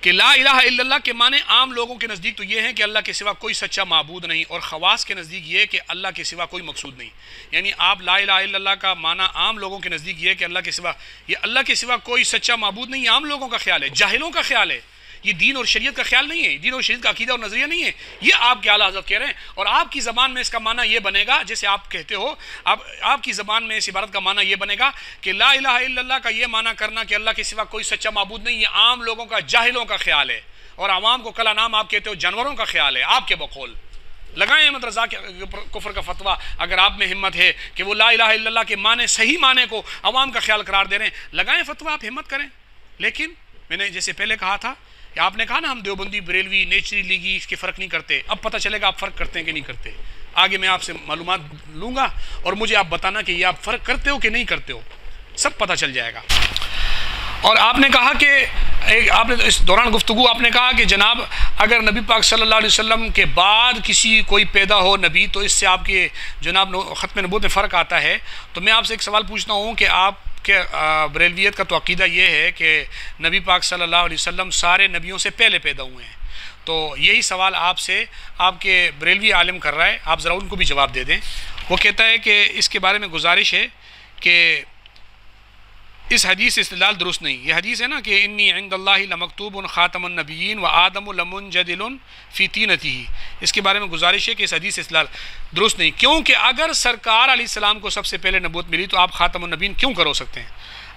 کہ لا الہ الا اللہ کے معنی عام لوگوں کے نزدیک تو یہ ہے کہ اللہ کے سوا کوئی سچا معبود نہیں، اور خواص کے نزدیک یہ ہے کہ اللہ کے سوا کوئی مقصود نہیں۔ یعنی آپ لا الہ الا اللہ کا معنی عام لوگوں کے نزدیک یہ ہے کہ اللہ کے سوا کوئی سچا معبود نہیں، عام لوگوں کا خیال ہے، جاہلوں کا خیال ہے، یہ دین اور شریعت کا خیال نہیں ہے، دین اور شریعت کا عقیدہ اور نظریہ نہیں ہے، یہ آپ کے اعلیٰ حضرت کہہ رہے ہیں، اور آپ کی زبان میں اس کا معنی یہ بنے گا، جیسے آپ کہتے ہو، آپ کی زبان میں اس عبارت کا معنی یہ بنے گا کہ لا الہ الا اللہ کا یہ معنی کرنا کہ اللہ کے سوا کوئی سچا معبود نہیں، یہ عام لوگوں کا جاہلوں کا خیال ہے، اور عوام کو کلا نام آپ کہتے ہو جانوروں کا خیال ہے، آپ کے بقول۔ لگائیں احمد رضا کے کفر کا فتویٰ اگر آپ میں ہمت ہے کہ وہ لا الہ الا اللہ کے معنی صحیح معنی کو عوام کا خیال قرار دے رہے ہیں، لگائیں فتویٰ، آپ ہمت کریں۔ لیکن میں نے جیسے پہلے کہا تھا کہ آپ نے کہا نا ہم دیوبندی بریلوی نیچری لیگی اس کے فرق نہیں کرتے، اب پتہ چلے گا آپ فرق کرتے ہیں کہ نہیں کرتے۔ آگے میں آپ سے معلومات لوں گا اور مجھے آپ بتانا کہ یہ آپ فرق کرتے ہو کہ نہیں کرتے ہو، سب پتہ چل جائے گا۔ اور آپ نے کہا کہ آپ نے اس دوران گفتگو آپ نے کہا کہ جناب اگر نبی پاک صلی اللہ علیہ وسلم کے بعد کسی کوئی پیدا ہو نبی تو اس سے آپ کے جناب ختم نبوت میں فرق آتا ہے، تو میں آپ سے ایک سوال پوچھتا ہوں کہ آپ کہ بریلویت کا تو عقیدہ یہ ہے کہ نبی پاک صلی اللہ علیہ وسلم سارے نبیوں سے پہلے پیدا ہوئے ہیں، تو یہی سوال آپ سے آپ کے بریلوی عالم کر رہا ہے، آپ ذرا ان کو بھی جواب دے دیں۔ وہ کہتا ہے کہ اس کے بارے میں گزارش ہے کہ اس حدیث سے استدلال درست نہیں۔ یہ حدیث ہے نا کہ انی عند اللہ لمکتوب خاتم النبیین و آدم لمنجدل فی طینتہ، اس کے بارے میں گزارش ہے کہ اس حدیث سے استدلال درست نہیں، کیونکہ اگر سرکار علیہ السلام کو سب سے پہلے نبوت ملی تو آپ خاتم النبیین کیوں کرو سکتے ہیں؟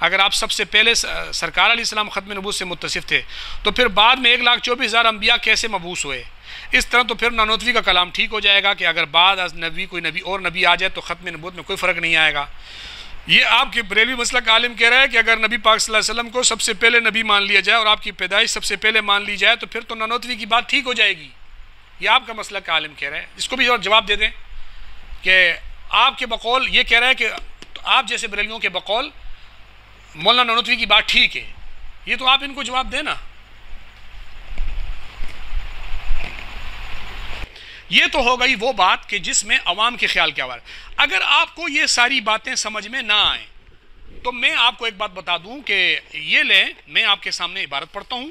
اگر آپ سب سے پہلے سرکار علیہ السلام ختم نبوت سے متصف تھے تو پھر بعد میں 1,24,000 انبیاء کیسے مبعوث ہوئے؟ اس طرح تو پھر نانوتوی کا کلام ٹھیک ہو جائے گا کہ اگر بعد از نبی کوئی نبی اور نبی آ جائے تو ختم نبوت میں کوئی فرق نہیں آئے گا۔ یہ آپ کے بریلوی مسلک عالم کہہ رہا ہے کہ اگر نبی پاک صلی اللہ علیہ وسلم کو سب سے پہلے نبی مان لیا جائے اور آپ کی پیدائش سب سے پہلے مان لی جائے تو پھر تو نانوتوی کی بات ٹھیک ہو جائے گی۔ یہ آپ کا مسلک کا عالم کہہ رہا ہے، اس کو بھی جواب دے دیں کہ آپ کے بقول یہ کہہ رہا ہے کہ آپ جیسے بریلویوں کے بقول مولانا نانوتوی کی بات ٹھیک ہے، یہ تو آپ ان کو جواب دیں نا۔ یہ تو ہو گئی وہ بات کہ جس میں عوام کے خیال کیا ہے۔ اگر آپ کو یہ ساری باتیں سمجھ میں نہ آئیں تو میں آپ کو ایک بات بتا دوں کہ یہ لیں، میں آپ کے سامنے عبارت پڑھتا ہوں۔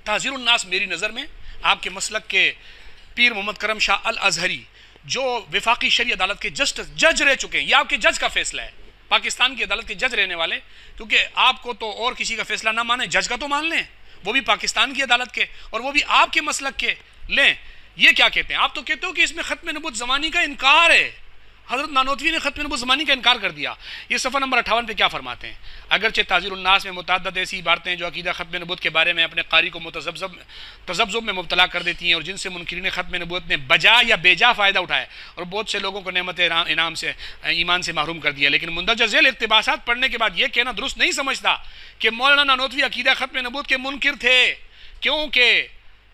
تحذیر الناس میری نظر میں آپ کے مسلک کے پیر محمد کرم شاہ الازہری جو وفاقی شرعی عدالت کے جج رہ چکے ہیں، یہ آپ کے جج کا فیصلہ ہے، پاکستان کی عدالت کے جج رہنے والے، کیونکہ آپ کو تو اور کسی کا فیصلہ نہ مانیں، جج کا تو مان لیں، وہ بھی پاکستان کی عدالت کے اور وہ بھی آپ کے مسلک کے لیں۔ یہ کیا کہتے ہیں؟ آپ تو کہتے ہو کہ اس میں ختم نبوت زمانی کا انکار ہے، حضرت نانوتوی نے ختم نبوت زمانی کا انکار کر دیا۔ یہ صفحہ نمبر 58 پہ کیا فرماتے ہیں؟ اگرچہ تحذیر الناس میں متعدد ایسی عبارتیں جو عقیدہ ختم نبوت کے بارے میں اپنے قاری کو تذبذب میں مبتلا کر دیتی ہیں اور جن سے منکرین ختم نبوت نے بجا یا بیجا فائدہ اٹھایا اور بہت سے لوگوں کو نعمت انعام سے ایمان سے محروم کر دیا، لیکن مندرجہ ذیل اقتباسات پڑھنے کے بعد یہ کہنا درست نہیں سمجھتا کہ مولانا نانوتوی عقیدہ ختم نبوت کے منکر تھے، کیونکہ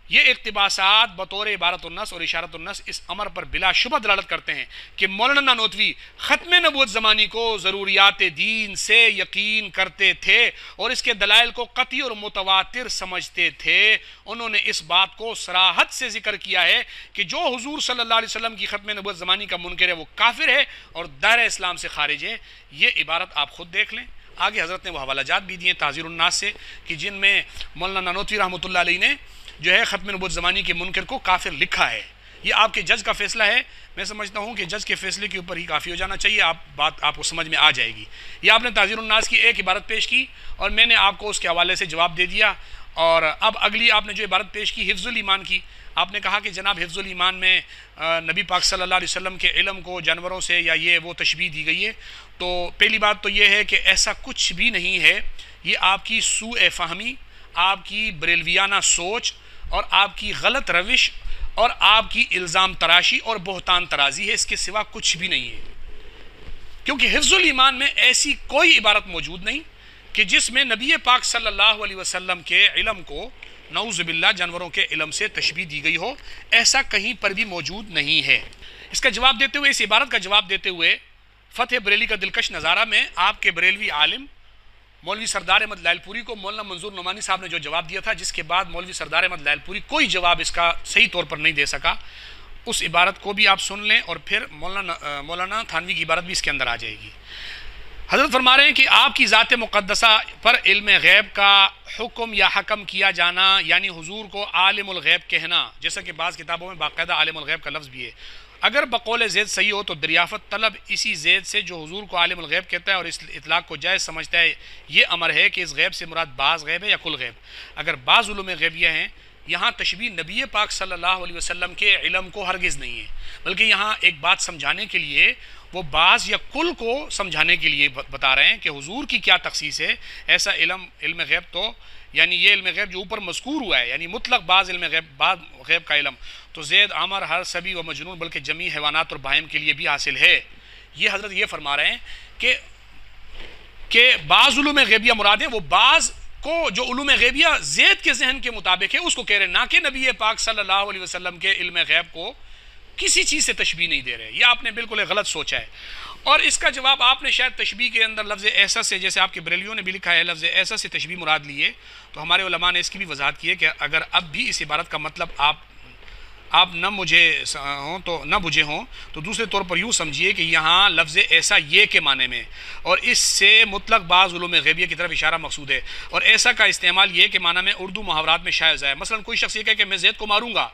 یہ اقتباسات بطور عبارت النص اور اشارت النص اس امر پر بلا شبہ دلالت کرتے ہیں کہ مولانا نانوتوی ختم نبوت زمانی کو ضروریات دین سے یقین کرتے تھے اور اس کے دلائل کو قطعی اور متواتر سمجھتے تھے۔ انہوں نے اس بات کو صراحت سے ذکر کیا ہے کہ جو حضور صلی اللہ علیہ وسلم کی ختم نبوت زمانی کا منکر ہے وہ کافر ہے اور دائرہ اسلام سے خارج ہے۔ یہ عبارت آپ خود دیکھ لیں، آگے حضرت نے وہ حوالہ جات بھی دیے تحذیر الناس سے کہ جن میں مولانا نانوتوی رحمۃ اللہ علیہ نے جو ہے ختم نبوت زمانی کے منکر کو کافر لکھا ہے۔ یہ آپ کے جج کا فیصلہ ہے، میں سمجھتا ہوں کہ جج کے فیصلے کے اوپر ہی کافی ہو جانا چاہیے، بات آپ کو سمجھ میں آ جائے گی۔ یہ آپ نے تحذیر الناس کی ایک عبارت پیش کی اور میں نے آپ کو اس کے حوالے سے جواب دے دیا، اور اب اگلی آپ نے جو عبارت پیش کی حفظ الایمان کی، آپ نے کہا کہ جناب حفظ الایمان میں نبی پاک صلی اللہ علیہ وسلم کے علم کو جانوروں سے یا یہ وہ تشبیہ دی گئی ہے۔ تو پہلی بات تو یہ ہے کہ ایسا کچھ بھی نہیں ہے، یہ آپ کی سوء فہمی، آپ کی بریلویانہ سوچ اور آپ کی غلط روش اور آپ کی الزام تراشی اور بہتان ترازی ہے، اس کے سوا کچھ بھی نہیں ہے۔ کیونکہ حفظ الایمان میں ایسی کوئی عبارت موجود نہیں کہ جس میں نبی پاک صلی اللہ علیہ وسلم کے علم کو نعوذ باللہ جانوروں کے علم سے تشبیہ دی گئی ہو، ایسا کہیں پر بھی موجود نہیں ہے۔ اس کا جواب دیتے ہوئے، اس عبارت کا جواب دیتے ہوئے فتح بریلی کا دلکش نظارہ میں آپ کے بریلوی عالم مولوی سردار احمد لائل پوری کو مولانا منظور نعمانی صاحب نے جو جواب دیا تھا، جس کے بعد مولوی سردار احمد لائل پوری کوئی جواب اس کا صحیح طور پر نہیں دے سکا، اس عبارت کو بھی آپ سن لیں اور پھر مولانا تھانوی کی عبارت بھی اس کے اندر آ جائے گی۔ حضرت فرما رہے ہیں کہ آپ کی ذات مقدسہ پر علم غیب کا حکم یا حکم کیا جانا، یعنی حضور کو عالم الغیب کہنا، جیسا کہ بعض کتابوں میں باقاعدہ عالم الغیب کا لفظ بھی ہے، اگر بقول زید صحیح ہو تو دریافت طلب اسی زید سے جو حضور کو عالم الغیب کہتا ہے اور اس اطلاق کو جائز سمجھتا ہے۔ یہ امر ہے کہ اس غیب سے مراد بعض غیب ہے یا کل غیب۔ اگر بعض علوم غیبیہ ہیں، یہاں تشبیہ نبی پاک صلی اللہ علیہ وسلم کے علم کو ہرگز نہیں ہے، بلکہ یہاں ایک بات سمجھانے کے لیے وہ بعض یا کل کو سمجھانے کے لیے بتا رہے ہیں کہ حضور کی کیا تخصیص ہے۔ ایسا علم غیب تو یعنی یہ علم غیب جو اوپر مذکور ہوا ہے، یعنی مطلق بعض علم غیب، بعض غیب کا علم تو زید، عمر، ہر سبی و مجنون بلکہ جمیع حیوانات اور بہائم کے لیے بھی حاصل ہے۔ یہ حضرت یہ فرما رہے ہیں کہ بعض علوم غیبیہ مراد ہیں، وہ بعض کو جو علوم غیبیہ زید کے ذہن کے مطابق ہے اس کو کہہ رہے ہیں، نہ کہ نبی پاک صلی اللہ علیہ وسلم کے علم غیب کو کسی چیز سے تشبیہ نہیں دے رہے۔ یہ آپ نے بالکل غلط سوچا ہے، اور اس کا جواب آپ نے شاید تشبیہ کے اندر لفظ ایسا سے، جیسے آپ کے بریلیوں نے بھی لکھا ہے لفظ ایسا سے تشبیہ مراد لیے، تو ہمارے علماء نے اس کی بھی وضاحت کی ہے کہ اگر اب بھی اس عبارت کا مطلب آپ نہ بجھے ہوں تو دوسرے طور پر یوں سمجھیے کہ یہاں لفظ ایسا یہ کے معنی میں، اور اس سے مطلق بعض علوم غیبیہ کی طرف اشارہ مقصود ہے، اور ایسا کا استعمال یہ کے معنی میں اردو محاورات میں شائع ہے۔ مثلا کوئی شخص یہ کہے کہ میں زید کو ماروں گا،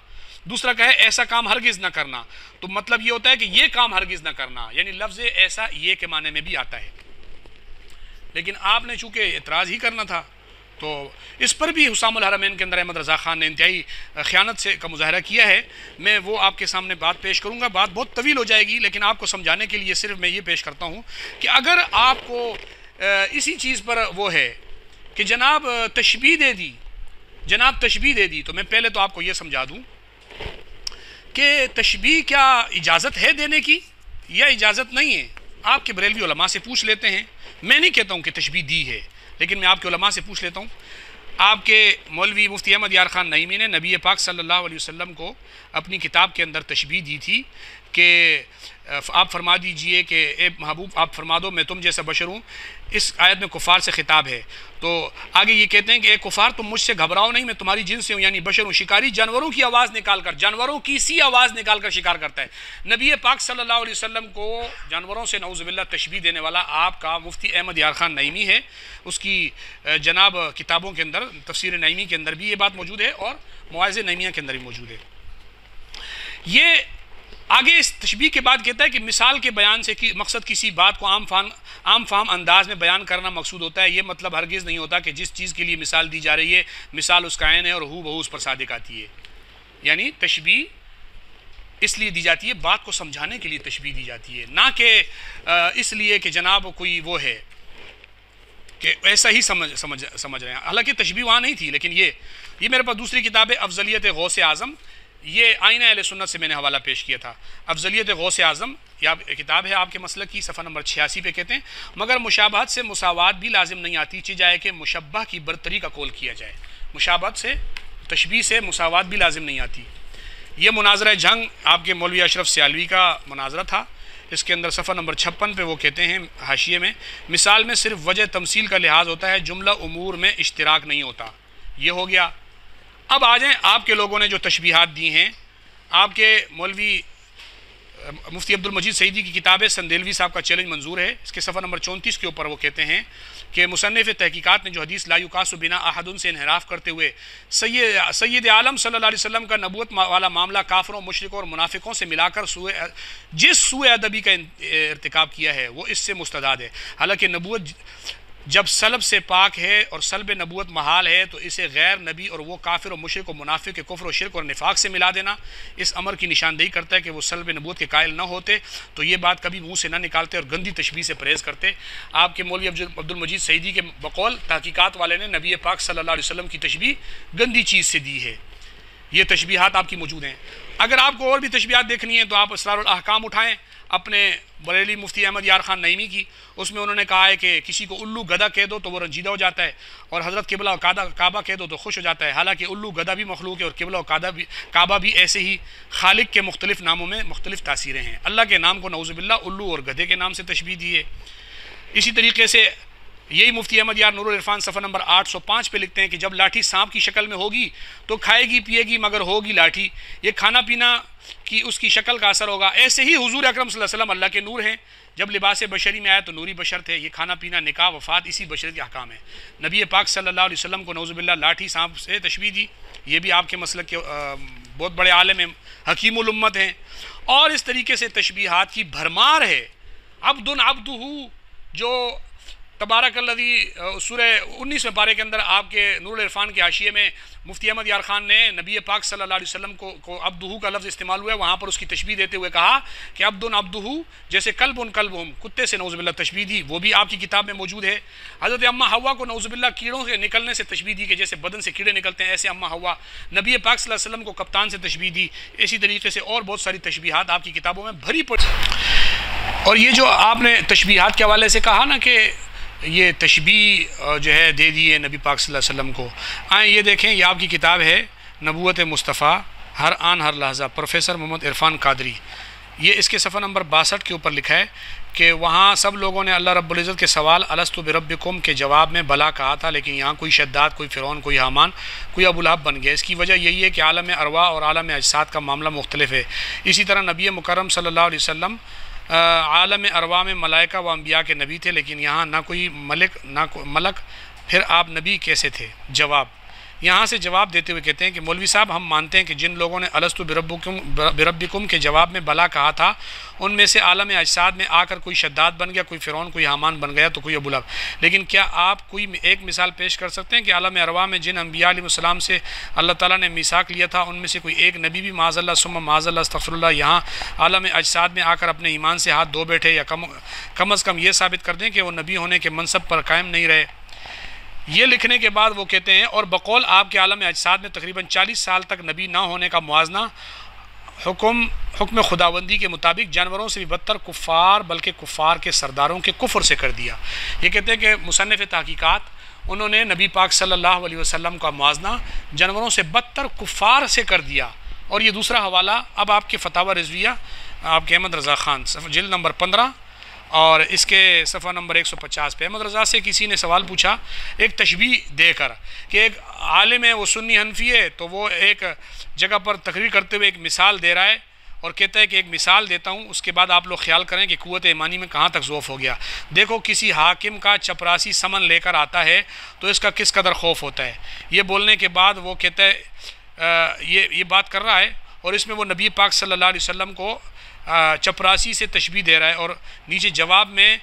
دوسرا کہے ایسا کام ہرگز نہ کرنا، تو مطلب یہ ہوتا ہے کہ یہ کام ہرگز نہ کرنا، یعنی لفظ ایسا یہ کے معنی میں بھی آتا ہے۔ لیکن آپ نے چونکہ اعتراض ہی کرنا تھا تو اس پر بھی حسام الحرمین کے اندر احمد رضا خان نے انتہائی خیانت سے کا مظاہرہ کیا ہے۔ میں وہ آپ کے سامنے بات پیش کروں گا، بات بہت طویل ہو جائے گی، لیکن آپ کو سمجھانے کے لیے صرف میں یہ پیش کرتا ہوں کہ اگر آپ کو اسی چیز پر وہ ہے کہ جناب تشبیہ دے دی، تو میں پہلے تو آپ کو یہ سمجھا دوں کہ تشبیہ کیا اجازت ہے دینے کی یا اجازت نہیں ہے؟ آپ کے بریلوی علماء سے پوچھ لیتے ہیں. میں نہیں کہتا ہوں کہ تشبیہ دی ہے، لیکن میں آپ کے علماء سے پوچھ لیتا ہوں. آپ کے مولوی مفتی احمد یار خان نعیمی نے نبی پاک صلی اللہ علیہ وسلم کو اپنی کتاب کے اندر تشبیہ دی تھی کہ آپ فرما دیجئے کہ اے محبوب آپ فرما دو میں تم جیسا بشر ہوں. اس آیت میں کفار سے خطاب ہے. تو آگے یہ کہتے ہیں کہ اے کفار تم مجھ سے گھبراؤ نہیں، میں تمہاری جنس سے ہوں، یعنی بشر ہوں. شکاری جانوروں کی سی آواز نکال کر شکار کرتا ہے. نبی پاک صلی اللہ علیہ وسلم کو جانوروں سے نعوذ باللہ تشبیہ دینے والا آپ کا مفتی احمد یار خان نعیمی ہے. اس کی جناب کتابوں کے اندر تفسیر نعیمی کے اندر بھی یہ بات موجود ہے اور مواعظ نعیمیہ کے اندر بھی موجود ہے. یہ آگے اس تشبیہ کے بعد کہتا ہے کہ مثال کے بیان سے مقصد کسی بات کو عام فہم انداز میں بیان کرنا مقصود ہوتا ہے. یہ مطلب ہرگز نہیں ہوتا کہ جس چیز کے لیے مثال دی جا رہی ہے مثال اس کا عین ہے اور ہو بہو اس پر صادق آتی ہے. یعنی تشبیہ اس لیے دی جاتی ہے، بات کو سمجھانے کے لیے تشبیہ دی جاتی ہے، نہ کہ اس لیے کہ جناب کوئی وہ ہے کہ ایسا ہی سمجھ رہے ہیں. حالانکہ تشبیہ وہاں نہیں تھی، لیکن یہ میرے پاس دوسری کتاب ہے افضلیت غوث اعظم. یہ آئینہ اہل سنت سے میں نے حوالہ پیش کیا تھا. افضلیت غوث اعظم یہ کتاب ہے آپ کے مسلک کی، صفحہ نمبر 86 پہ کہتے ہیں مگر مشابہت سے مساوات بھی لازم نہیں آتی، چاہے جائے کہ مشبہ کی برتری کا قول کیا جائے. مشابہت سے تشبیہ سے مساوات بھی لازم نہیں آتی. یہ مناظرہ جنگ آپ کے مولوی اشرف سیالوی کا مناظرہ تھا. اس کے اندر صفحہ نمبر 56 پہ وہ کہتے ہیں حاشیے میں مثال میں صرف وجہ تمثیل کا لحاظ ہوتا ہے، جملہ امور میں اشتراک نہیں ہوتا. یہ ہو گیا. اب آ جائیں آپ کے لوگوں نے جو تشبیہات دی ہیں. آپ کے مولوی مفتی عبد المجید سعیدی کی کتاب ہے سندیلوی صاحب کا چیلنج منظور ہے. اس کے صفحہ نمبر 34 کے اوپر وہ کہتے ہیں کہ مصنف تحقیقات نے جو حدیث لا یقاس بنا احد سے انحراف کرتے ہوئے سید عالم صلی اللہ علیہ وسلم کا نبوت والا معاملہ کافروں، مشرکوں اور منافقوں سے ملا کر جس سوء ادبی کا ارتکاب کیا ہے وہ اس سے مستداد ہے. حالانکہ نبوت جب سلب سے پاک ہے اور سلب نبوت محال ہے تو اسے غیر نبی اور وہ کافر و مشرک و منافق کے کفر و شرک اور نفاق سے ملا دینا اس امر کی نشاندہی کرتا ہے کہ وہ سلب نبوت کے قائل نہ ہوتے تو یہ بات کبھی منہ سے نہ نکالتے اور گندی تشبیہ سے پرہیز کرتے. آپ کے مولوی عبد المجید سعیدی کے بقول تحقیقات والے نے نبی پاک صلی اللہ علیہ وسلم کی تشبیہ گندی چیز سے دی ہے. یہ تشبیہات آپ کی موجود ہیں. اگر آپ کو اور بھی تشبیہات دیکھنی ہیں تو آپ اسرار الاحکام اٹھائیں اپنے بریلی مفتی احمد یار خان نعیمی کی. اس میں انہوں نے کہا ہے کہ کسی کو الو گدھا کہہ دو تو وہ رنجیدہ ہو جاتا ہے اور حضرت قبلہ و کعبہ کہہ دو تو خوش ہو جاتا ہے. حالانکہ الو گدھا بھی مخلوق ہے اور قبلہ و کعبہ بھی ایسے ہی خالق کے مختلف ناموں میں مختلف تاثیریں ہیں. اللہ کے نام کو نعوذ باللہ الو اور گدھے کے نام سے تشبیہ دی ہے. اسی طریقے سے یہی مفتی احمد یار نور العرفان صفحہ نمبر 805 پہ لکھتے ہیں کہ جب لاٹھی سانپ کی شکل میں ہوگی تو کھائے گی پیے گی مگر ہوگی لاٹھی. یہ کھانا پینا کی اس کی شکل کا اثر ہوگا. ایسے ہی حضور اکرم صلی اللہ علیہ وسلم اللہ کے نور ہیں. جب لباس بشری میں آیا تو نوری بشر تھے. یہ کھانا پینا نکاح وفات اسی بشریت کے احکام ہے. نبی پاک صلی اللہ علیہ وسلم کو نعوذ باللہ لاٹھی سانپ سے تشبیہ دی. یہ بھی آپ کے مسلک کے بہت بڑے عالم ہیں، حکیم الامت ہیں. اور اس طریقے سے تشبیہات کی بھرمار ہے. عبدہ جو تبارک الذی سورہ 19 پارے کے اندر آپ کے نور العرفان کے حاشیے میں مفتی احمد یار خان نے نبی پاک صلی اللہ علیہ وسلم کو عبدہ کا لفظ استعمال ہوا ہے. وہاں پر اس کی تشبیہ دیتے ہوئے کہا کہ عبدہ جیسے کلبہم کتے سے نعوذ باللہ تشبیہ دی. وہ بھی آپ کی کتاب میں موجود ہے. حضرت اماں حوا کو نعوذ باللہ کیڑوں کے نکلنے سے تشبیہ دی کہ جیسے بدن سے کیڑے نکلتے ہیں ایسے اماں حوا. نبی پاک صلی اللہ علیہ وسلم کو کپتان سے تشبیہ دی. اسی طریقے سے اور بہت ساری تشبیہات آپ کی کتابوں میں بھری پڑی. اور یہ جو آپ نے تشبیہات کے حوالے سے کہا نا کہ یہ تشبیہ جو ہے دے دی ہے نبی پاک صلی اللہ علیہ وسلم کو. آئیں یہ دیکھیں، یہ آپ کی کتاب ہے نبوت مصطفیٰ ہر آن ہر لحظہ، پروفیسر محمد عرفان قادری. یہ اس کے صفحہ نمبر 62 کے اوپر لکھا ہے کہ وہاں سب لوگوں نے اللہ رب العزت کے سوال الستو بربکم کے جواب میں بلا کہا تھا، لیکن یہاں کوئی شداد، کوئی فرعون، کوئی حامان، کوئی ابو لہب بن گیا. اس کی وجہ یہی ہے کہ عالم ارواح اور عالم اجساد کا معاملہ مختلف ہے. اسی طرح نبی مکرم صلی اللہ علیہ وسلم عالم ارواح میں ملائکہ و انبیاء کے نبی تھے، لیکن یہاں نہ کوئی ملک نہ کوئی ملک. پھر آپ نبی کیسے تھے؟ جواب یہاں سے جواب دیتے ہوئے کہتے ہیں کہ مولوی صاحب ہم مانتے ہیں کہ جن لوگوں نے الستو بربکم کے جواب میں بلا کہا تھا ان میں سے عالم اجساد میں آ کر کوئی شداد بن گیا، کوئی فرعون، کوئی حامان بن گیا، تو کوئی ابو لہب۔ لیکن کیا آپ کوئی ایک مثال پیش کر سکتے ہیں کہ عالم ارواح میں جن انبیاء علیہ السلام سے اللہ تعالیٰ نے میثاق لیا تھا ان میں سے کوئی ایک نبی بھی معاذ اللہ ثم معاذ اللہ استغفر اللہ یہاں عالم اجساد میں آ کر اپنے ایمان سے ہاتھ دھو بیٹھے، یا کم از کم یہ ثابت کر دیں کہ وہ نبی ہونے کے منصب پر قائم نہیں رہے؟ یہ لکھنے کے بعد وہ کہتے ہیں اور بقول آپ کے عالم اجساد میں تقریباً 40 سال تک نبی نہ ہونے کا موازنہ حکم خداوندی کے مطابق جانوروں سے بھی بدتر کفار، بلکہ کفار کے سرداروں کے کفر سے کر دیا۔ یہ کہتے ہیں کہ مصنف تحقیقات انہوں نے نبی پاک صلی اللہ علیہ وسلم کا موازنہ جانوروں سے بدتر کفار سے کر دیا۔ اور یہ دوسرا حوالہ اب آپ کے فتاوی رضویہ آپ کے احمد رضا خان جلد نمبر 15 اور اس کے صفحہ نمبر 150 پہ احمد رضا سے کسی نے سوال پوچھا ایک تشبیہ دے کر کہ ایک عالم ہے وہ سنی حنفی ہے، تو وہ ایک جگہ پر تقریر کرتے ہوئے ایک مثال دے رہا ہے اور کہتا ہے کہ ایک مثال دیتا ہوں، اس کے بعد آپ لوگ خیال کریں کہ قوت ایمانی میں کہاں تک ضعف ہو گیا۔ دیکھو کسی حاکم کا چپراسی سمن لے کر آتا ہے تو اس کا کس قدر خوف ہوتا ہے۔ یہ بولنے کے بعد وہ کہتا ہے یہ بات کر رہا ہے اور اس میں وہ نبی پاک صلی اللہ علیہ وسلم کو چپراسی سے تشبیہ دے رہا ہے، اور نیچے جواب میں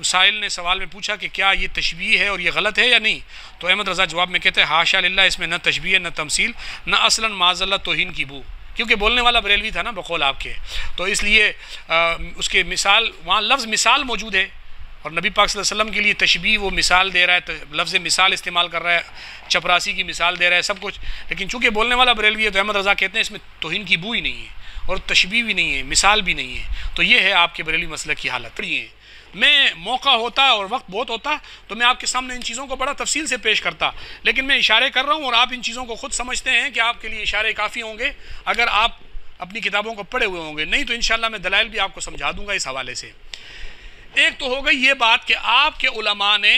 سائل نے سوال میں پوچھا کہ کیا یہ تشبیہ ہے اور یہ غلط ہے یا نہیں، تو احمد رضا جواب میں کہتے ہیں ہاشا للہ، اس میں نہ تشبیہ نہ تمثیل نہ اصلاً معاذ اللہ توہین کی بو، کیونکہ بولنے والا بریلوی تھا نا بقول آپ کے، تو اس لیے اس کے مثال وہاں لفظ مثال موجود ہے اور نبی پاک صلی اللہ علیہ وسلم کے لیے تشبیہ وہ مثال دے رہا ہے، لفظ مثال استعمال کر رہا ہے، چپراسی کی مثال دے رہا ہے، سب کچھ، لیکن چونکہ بولنے والا بریلوی ہے تو احمد رضا کہتے ہیں اس میں توہین کی بو ہی نہیں ہے اور تشبیہ بھی نہیں ہے، مثال بھی نہیں ہے۔ تو یہ ہے آپ کے بریلوی مسلک کی حالت۔ میں موقع ہوتا اور وقت بہت ہوتا تو میں آپ کے سامنے ان چیزوں کو بڑا تفصیل سے پیش کرتا، لیکن میں اشارے کر رہا ہوں اور آپ ان چیزوں کو خود سمجھتے ہیں کہ آپ کے لیے اشارے کافی ہوں گے اگر آپ اپنی کتابوں کو پڑھے ہوئے ہوں گے، نہیں تو انشاءاللہ میں دلائل بھی آپ کو سمجھا دوں گا اس حوالے سے۔ ایک تو ہو گئی یہ بات کہ آپ کے علماء نے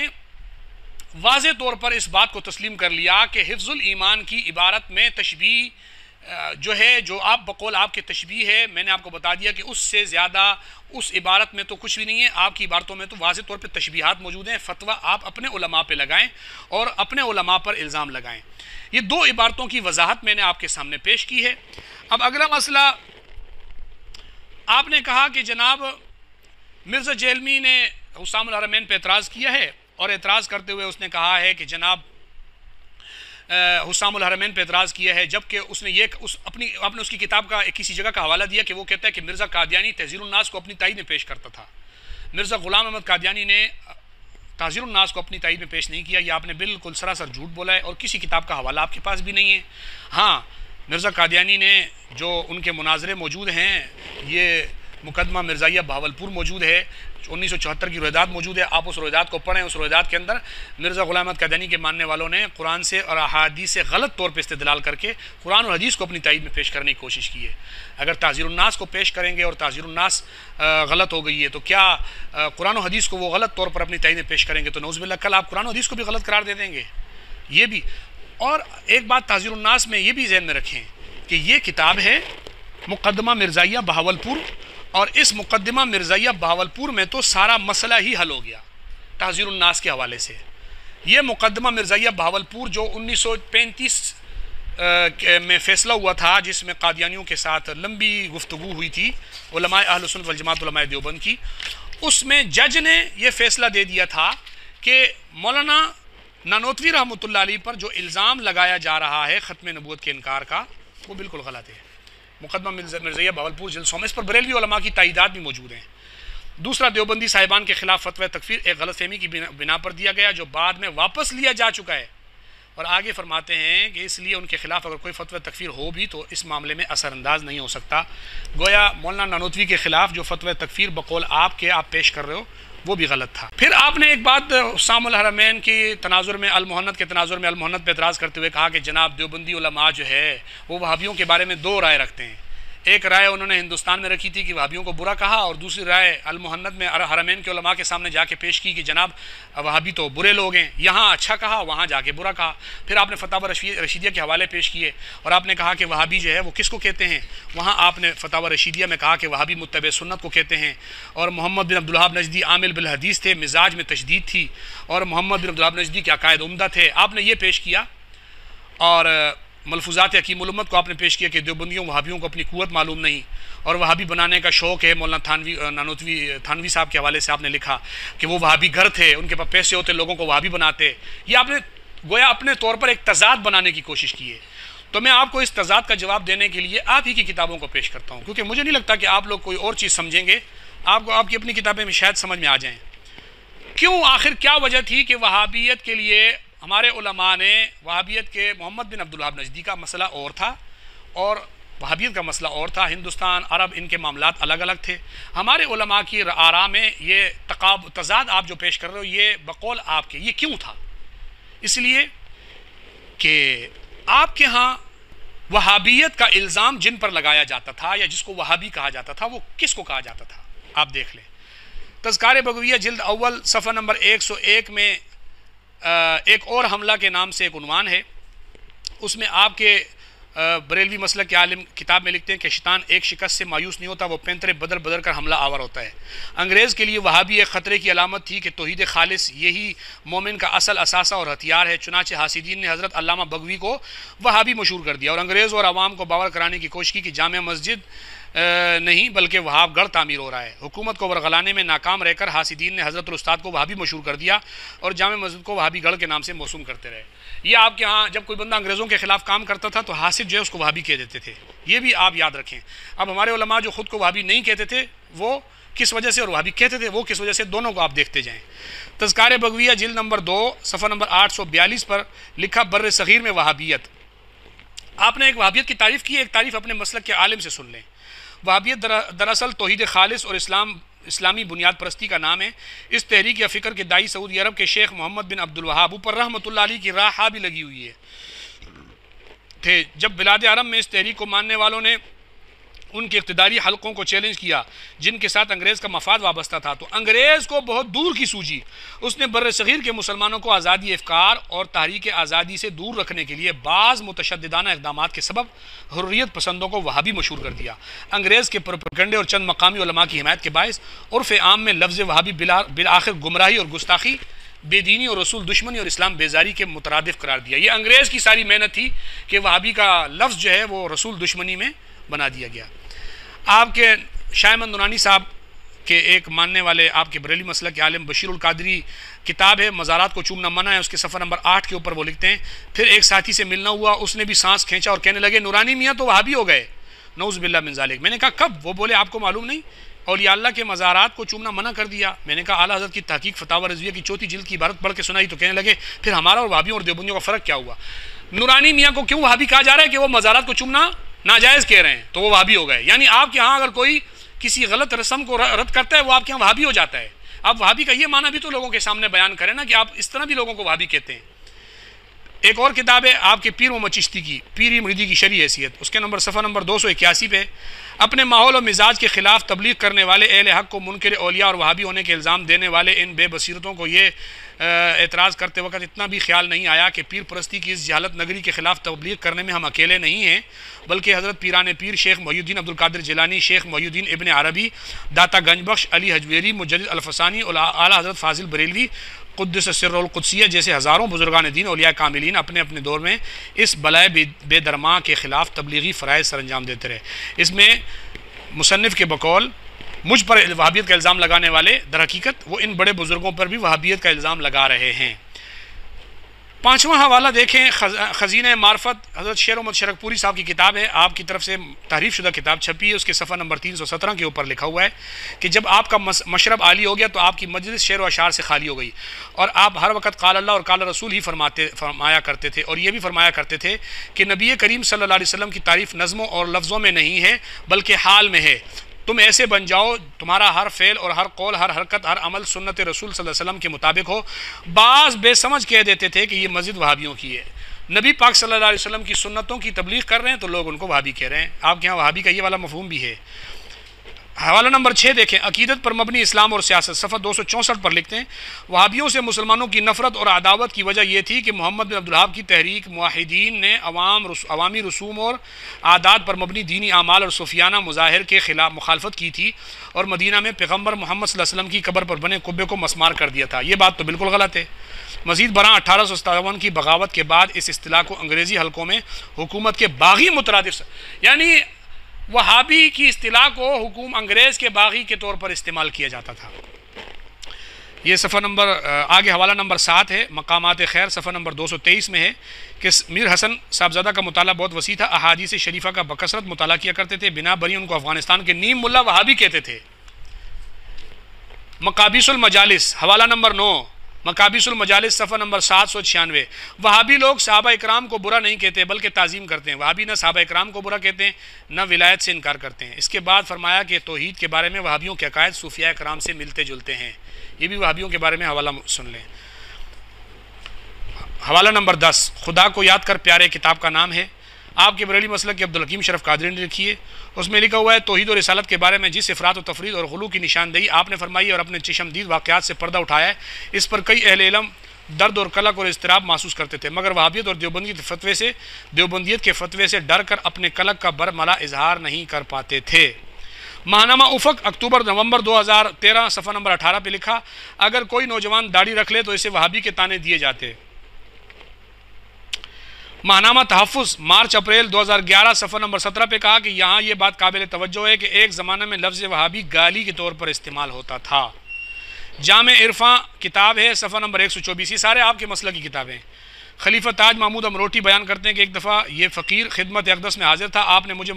واضح طور پر اس بات کو تسلیم کر لیا کہ حفظ الایمان کی عبارت میں تشبیہ جو ہے، جو آپ بقول آپ کے تشبیہ ہے، میں نے آپ کو بتا دیا کہ اس سے زیادہ اس عبارت میں تو کچھ بھی نہیں ہے، آپ کی عبارتوں میں تو واضح طور پہ تشبیہات موجود ہیں، فتویٰ آپ اپنے علماء پہ لگائیں اور اپنے علماء پر الزام لگائیں۔ یہ دو عبارتوں کی وضاحت میں نے آپ کے سامنے پیش کی ہے۔ اب اگلا مسئلہ، آپ نے کہا کہ جناب مرزا جیلمی نے حسام الحرمین پہ اعتراض کیا ہے، اور اعتراض کرتے ہوئے اس نے کہا ہے کہ جناب حسام الحرمین پہ اعتراض کیا ہے، جبکہ اس نے آپ نے اس کی کتاب کا کسی جگہ کا حوالہ دیا کہ وہ کہتا ہے کہ مرزا قادیانی تحذیر الناس کو اپنی تائید میں پیش کرتا تھا۔ مرزا غلام احمد قادیانی نے تحذیر الناس کو اپنی تائید میں پیش نہیں کیا، یہ آپ نے بالکل سراسر جھوٹ بولا ہے اور کسی کتاب کا حوالہ آپ کے پاس بھی نہیں ہے۔ ہاں، مرزا قادیانی نے جو ان کے مناظرے موجود ہیں، یہ مقدمہ مرزائیہ بہاولپور موجود ہے، 1974 کی روایات موجود ہے، آپ اس روایات کو پڑھیں۔ اس روایات کے اندر مرزا غلام احمد قادیانی کے ماننے والوں نے قرآن سے اور احادیث سے غلط طور پہ استدلال کر کے قرآن اور حدیث کو اپنی تائید میں پیش کرنے کی کوشش کی ہے۔ اگر تحذیر الناس کو پیش کریں گے اور تحذیر الناس غلط ہو گئی ہے تو کیا قرآن و حدیث کو وہ غلط طور پر اپنی تائید میں پیش کریں گے تو نعوذ باللہ کل آپ قرآن و حدیث کو بھی غلط قرار دے دیں گے، یہ بھی۔ اور ایک بات تحذیر الناس میں یہ بھی ذہن میں رکھیں کہ یہ کتاب ہے مقدمہ مرزائیہ بہاولپور، اور اس مقدمہ مرزائیہ بہاولپور میں تو سارا مسئلہ ہی حل ہو گیا تحذیر الناس کے حوالے سے۔ یہ مقدمہ مرزائیہ بہاولپور جو 1935 میں فیصلہ ہوا تھا، جس میں قادیانیوں کے ساتھ لمبی گفتگو ہوئی تھی علماء اہل سنت والجماعت علماء دیوبند کی، اس میں جج نے یہ فیصلہ دے دیا تھا کہ مولانا نانوتوی رحمۃ اللہ علیہ پر جو الزام لگایا جا رہا ہے ختم نبوت کے انکار کا، وہ بالکل غلط ہے۔ مقدمہ مرزائیہ بہاولپور جلد 100 میں اس پر بریلوی علماء کی تائیدات بھی موجود ہیں۔ دوسرا، دیوبندی صاحبان کے خلاف فتوی تکفیر ایک غلط فہمی کی بنا پر دیا گیا جو بعد میں واپس لیا جا چکا ہے، اور آگے فرماتے ہیں کہ اس لیے ان کے خلاف اگر کوئی فتوی تکفیر ہو بھی تو اس معاملے میں اثر انداز نہیں ہو سکتا۔ گویا مولانا نانوتوی کے خلاف جو فتوی تکفیر بقول آپ کے آپ پیش کر رہے ہو وہ بھی غلط تھا۔ پھر آپ نے ایک بات حسام الحرمین کی تناظر میں المحنت کے تناظر میں المحنت پہ اعتراض کرتے ہوئے کہا کہ جناب دیوبندی علماء جو ہے وہ وہابیوں کے بارے میں دو رائے رکھتے ہیں۔ ایک رائے انہوں نے ہندوستان میں رکھی تھی کہ وہابیوں کو برا کہا، اور دوسری رائے المحنت میں حرمین کے علماء کے سامنے جا کے پیش کی کہ جناب وہابی تو برے لوگ ہیں، یہاں اچھا کہا وہاں جا کے برا کہا۔ پھر آپ نے فتاوی رشیدیہ کے حوالے پیش کیے اور آپ نے کہا کہ وہابی جو ہے وہ کس کو کہتے ہیں، وہاں آپ نے فتاوی رشیدیہ میں کہا کہ وہابی متبع سنت کو کہتے ہیں، اور محمد بن عبدالوہاب نجدی عامل بالحدیث تھے، مزاج میں تشدید تھی، اور محمد بن عبدالوہاب نجدی کے عقائد عمدہ تھے، آپ نے یہ پیش کیا۔ اور ملفوظات حکیم الامت کو آپ نے پیش کیا کہ دیوبندیوں وہابیوں کو اپنی قوت معلوم نہیں اور وہابی بنانے کا شوق ہے. مولانا تھانوی صاحب کے حوالے سے آپ نے لکھا کہ وہ وہابی گھر تھے, ان کے پاس پیسے ہوتے, لوگوں کو وہابی بناتے. یہ آپ نے گویا اپنے طور پر ایک تضاد بنانے کی کوشش کی ہے. تو میں آپ کو اس تضاد کا جواب دینے کے لیے آپ ہی کی کتابوں کو پیش کرتا ہوں, کیونکہ مجھے نہیں لگتا کہ آپ لوگ کوئی اور چیز سمجھیں گے. آپ کو آپ کی اپنی کتابیں میں شاید سمجھ میں آ جائیں. کیوں, آخر کیا وجہ تھی کہ وہابیت کے لیے ہمارے علماء نے وہابیت کے محمد بن عبدالوہاب نجدی کا مسئلہ اور تھا اور وہابیت کا مسئلہ اور تھا. ہندوستان, عرب, ان کے معاملات الگ الگ تھے. ہمارے علماء کی آراء میں یہ تضاد آپ جو پیش کر رہے ہو یہ بقول آپ کے, یہ کیوں تھا؟ اس لیے کہ آپ کے ہاں وہابیت کا الزام جن پر لگایا جاتا تھا یا جس کو وہابی کہا جاتا تھا وہ کس کو کہا جاتا تھا؟ آپ دیکھ لیں. تذکار بغویہ جلد اول صفحہ نمبر 101 میں ایک اور حملہ کے نام سے ایک عنوان ہے. اس میں آپ کے بریلوی مسلک کے عالم کتاب میں لکھتے ہیں کہ شیطان ایک شکست سے مایوس نہیں ہوتا, وہ پینترے بدل بدل کر حملہ آور ہوتا ہے. انگریز کے لیے وہابی ایک خطرے کی علامت تھی کہ توحید خالص یہی مومن کا اصل اثاثہ اور ہتھیار ہے. چنانچہ حاسدین نے حضرت علامہ بغوی کو وہابی مشہور کر دیا اور انگریز اور عوام کو باور کرانے کی کوشش کی کہ جامع مسجد نہیں بلکہ وہاب گڑھ تعمیر ہو رہا ہے. حکومت کو ورغلانے میں ناکام رہ کر حاسدین نے حضرت الاستاد کو وہابی مشہور کر دیا اور جامع مسجد کو وہابی گڑھ کے نام سے موسوم کرتے رہے. یہ آپ کے ہاں جب کوئی بندہ انگریزوں کے خلاف کام کرتا تھا تو حاسد جو ہے اس کو وہابی کہہ دیتے تھے. یہ بھی آپ یاد رکھیں. اب ہمارے علماء جو خود کو وہابی نہیں کہتے تھے وہ کس وجہ سے اور وہابی کہتے تھے وہ کس وجہ سے, دونوں کو آپ دیکھتے جائیں. تذکار بغویہ جلد نمبر 2 صفحہ نمبر 842 پر لکھا بر صغیر میں وہابیت. آپ نے ایک وہابیت کی تعریف کی, ایک تعریف اپنے مسلک کے عالم سے سن لیں. وہابیت دراصل توحید خالص اور اسلامی بنیاد پرستی کا نام ہے. اس تحریک یا فکر کے دائی سعودی عرب کے شیخ محمد بن عبدالوہاب اوپر رحمۃ اللہ علیہ کی راہ بھی لگی ہوئی ہے تھے. جب بلاد عرب میں اس تحریک کو ماننے والوں نے ان کے اقتداری حلقوں کو چیلنج کیا جن کے ساتھ انگریز کا مفاد وابستہ تھا تو انگریز کو بہت دور کی سوجی. اس نے بر صغیر کے مسلمانوں کو آزادی افکار اور تحریک آزادی سے دور رکھنے کے لیے بعض متشددانہ اقدامات کے سبب حریت پسندوں کو وہابی مشہور کر دیا. انگریز کے پروپیگنڈے اور چند مقامی علماء کی حمایت کے باعث عرف عام میں لفظ وہابی بالآخر گمراہی اور گستاخی, بے دینی اور رسول دشمنی اور اسلام بیزاری کے مترادف قرار دیا. یہ انگریز کی ساری محنت تھی کہ وہابی کا لفظ جو ہے وہ رسول دشمنی میں بنا دیا گیا. آپ کے شاہ احمد نورانی صاحب کے ایک ماننے والے آپ کے بریلی مسلک کے عالم بشیر القادری کتاب ہے مزارات کو چومنا منع ہے, اس کے صفحہ نمبر 8 کے اوپر وہ لکھتے ہیں پھر ایک ساتھی سے ملنا ہوا, اس نے بھی سانس کھینچا اور کہنے لگے نورانی میاں تو وہابی ہو گئے, نعوذ باللہ من ذالک. میں نے کہا کب؟ وہ بولے آپ کو معلوم نہیں, اولیاء اللہ کے مزارات کو چومنا منع کر دیا. میں نے کہا اعلیٰ حضرت کی تحقیق فتاوی رضویہ کی 4 جلد کی عبارت پڑھ کے سنائی تو کہنے لگے پھر ہمارا اور وہابیوں اور دیوبندیوں کا فرق کیا ہوا؟ نورانی میاں کو کیوں وہابی کہا جا رہا ہے کہ وہ مزارات کو چومنا ناجائز کہہ رہے ہیں تو وہ وہابی ہو گئے. یعنی آپ کے ہاں اگر کوئی کسی غلط رسم کو رد کرتا ہے وہ آپ کے یہاں وہابی ہو جاتا ہے. آپ وہابی کا یہ معنی بھی تو لوگوں کے سامنے بیان کریں نا کہ آپ اس طرح بھی لوگوں کو وہابی کہتے ہیں. ایک اور کتاب ہے آپ کے پیر محمد چشتی کی پیری مریدی کی شرعی حیثیت, اس کے صفحہ نمبر 281 پہ اپنے ماحول اور مزاج کے خلاف تبلیغ کرنے والے اہل حق کو منکر اولیاء اور وہابی ہونے کے الزام دینے والے ان بے بصیرتوں کو یہ اعتراض کرتے وقت اتنا بھی خیال نہیں آیا کہ پیر پرستی کی اس جہالت نگری کے خلاف تبلیغ کرنے میں ہم اکیلے نہیں ہیں بلکہ حضرت پیران پیر شیخ محی الدین عبدالقادر جیلانی, شیخ محی الدین ابن عربی, داتا گنج بخش, علی حجویری, مجدد الفسانی اور اعلیٰ حضرت فاضل بریلوی قدس سر القدسیہ جیسے ہزاروں بزرگان دین اولیاء کاملین اپنے اپنے دور میں اس بلائے بے درما کے خلاف تبلیغی فرائض سر انجام دیتے رہے. اس میں مصنف کے بقول مجھ پر وہابیت کا الزام لگانے والے در حقیقت وہ ان بڑے بزرگوں پر بھی وہابیت کا الزام لگا رہے ہیں. 5واں حوالہ دیکھیں خزینہ معرفت, حضرت شیر احمد شرکپوری صاحب کی کتاب ہے, آپ کی طرف سے تحریف شدہ کتاب چھپی ہے, اس کے صفحہ نمبر 317 کے اوپر لکھا ہوا ہے کہ جب آپ کا مشرب عالی ہو گیا تو آپ کی مجلس شعر و اشعار سے خالی ہو گئی اور آپ ہر وقت قال اللہ اور قال رسول ہی فرمایا کرتے تھے اور یہ بھی فرمایا کرتے تھے کہ نبی کریم صلی اللہ علیہ وسلم کی تعریف نظموں اور لفظوں میں نہیں ہے بلکہ حال میں ہے. تم ایسے بن جاؤ تمہارا ہر فعل اور ہر قول, ہر حرکت, ہر عمل سنت رسول صلی اللہ علیہ وسلم کے مطابق ہو. بعض بے سمجھ کہہ دیتے تھے کہ یہ مسجد وہابیوں کی ہے. نبی پاک صلی اللہ علیہ وسلم کی سنتوں کی تبلیغ کر رہے ہیں تو لوگ ان کو وہابی کہہ رہے ہیں. آپ کے یہاں وہابی کا یہ والا مفہوم بھی ہے. حوالہ نمبر 6 دیکھیں عقیدت پر مبنی اسلام اور سیاست, صفحہ 264 پر لکھتے ہیں وہابیوں سے مسلمانوں کی نفرت اور عداوت کی وجہ یہ تھی کہ محمد بن عبدالوہاب کی تحریک موحدین نے عوامی رسوم اور عادات پر مبنی دینی اعمال اور صوفیانہ مظاہر کے خلاف مخالفت کی تھی اور مدینہ میں پیغمبر محمد صلی اللہ علیہ وسلم کی قبر پر بنے قبے کو مسمار کر دیا تھا. یہ بات تو بالکل غلط ہے. مزید برآں 1857 کی بغاوت کے بعد اس اصطلاح کو انگریزی حلقوں میں حکومت کے باغی مترادف، یعنی وہابی کی اصطلاح کو انگریز کے باغی کے طور پر استعمال کیا جاتا تھا۔ یہ صفحہ نمبر آگے حوالہ نمبر 7 ہے، مقامات خیر، صفحہ نمبر 223 میں ہے کہ میر حسن صاحبزادہ کا مطالعہ بہت وسیع تھا، احادیث شریفہ کا بکثرت مطالعہ کیا کرتے تھے، بنا بری ان کو افغانستان کے نیم ملا وہابی کہتے تھے۔ مقابیس المجالس، حوالہ نمبر 9، مقابیس المجالس، صفحہ نمبر 796۔ وہابی لوگ صحابہ اکرام کو برا نہیں کہتے بلکہ تعظیم کرتے ہیں۔ وہابی نہ صحابہ اکرام کو برا کہتے ہیں نہ ولایت سے انکار کرتے ہیں۔ اس کے بعد فرمایا کہ توحید کے بارے میں وہابیوں کے عقائد صوفیاء اکرام سے ملتے جلتے ہیں۔ یہ بھی وہابیوں کے بارے میں حوالہ سن لیں۔ حوالہ نمبر 10، خدا کو یاد کر پیارے کتاب کا نام ہے، آپ کے بریلی مسلک کے عبدالحکیم شرف قادری نے لکھی ہے۔ اس میں لکھا ہوا ہے توحید و رسالت کے بارے میں جس افراط و تفرید اور غلو کی نشاندہی آپ نے فرمائی اور اپنے چشمدید واقعات سے پردہ اٹھایا ہے، اس پر کئی اہل علم درد اور قلق اور اضطراب محسوس کرتے تھے، مگر وہابیت اور دیوبندیت کے فتوے سے ڈر کر اپنے قلق کا برملا اظہار نہیں کر پاتے تھے۔ ماہنامہ افق، اکتوبر نومبر 2013، صفحہ نمبر 18 پہ لکھا، اگر کوئی نوجوان داڑھی رکھ لے تو اسے وہابی کے طعنے دیے جاتے۔ ماہنامہ تحفظ، مارچ اپریل 2011، صفحہ نمبر 17 پہ کہا کہ یہاں یہ بات قابل توجہ ہے کہ ایک زمانہ میں لفظ وہابی گالی کے طور پر استعمال ہوتا تھا۔ جامع عرفاں کتاب ہے، صفحہ نمبر 124، یہ سارے آپ کے مسلک کی کتابیں۔ خلیفہ تاج محمود امروٹی بیان کرتے ہیں کہ ایک دفعہ یہ فقیر خدمت اقدس میں حاضر تھا، آپ نے مجھے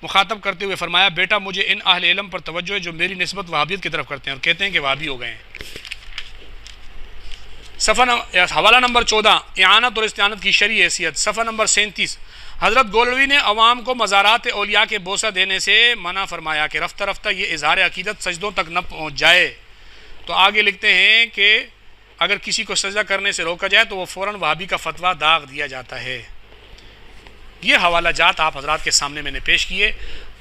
مخاطب کرتے ہوئے فرمایا، بیٹا مجھے ان اہل علم پر توجہ ہے جو میری نسبت وہابیت کی طرف کرتے ہیں اور کہتے ہیں کہ وہابی ہو گئے ہیں۔ حوالہ نمبر 14، اعانت اور استعانت کی شرعی حیثیت، صفحہ نمبر 37، حضرت گولوی نے عوام کو مزارات اولیاء کے بوسہ دینے سے منع فرمایا کہ رفتہ رفتہ یہ اظہار عقیدت سجدوں تک نہ پہنچ جائے۔ تو آگے لکھتے ہیں کہ اگر کسی کو سجدہ کرنے سے روکا جائے تو وہ فوراً وہابی کا فتویٰ داغ دیا جاتا ہے۔ یہ حوالہ جات آپ حضرات کے سامنے میں نے پیش کیے۔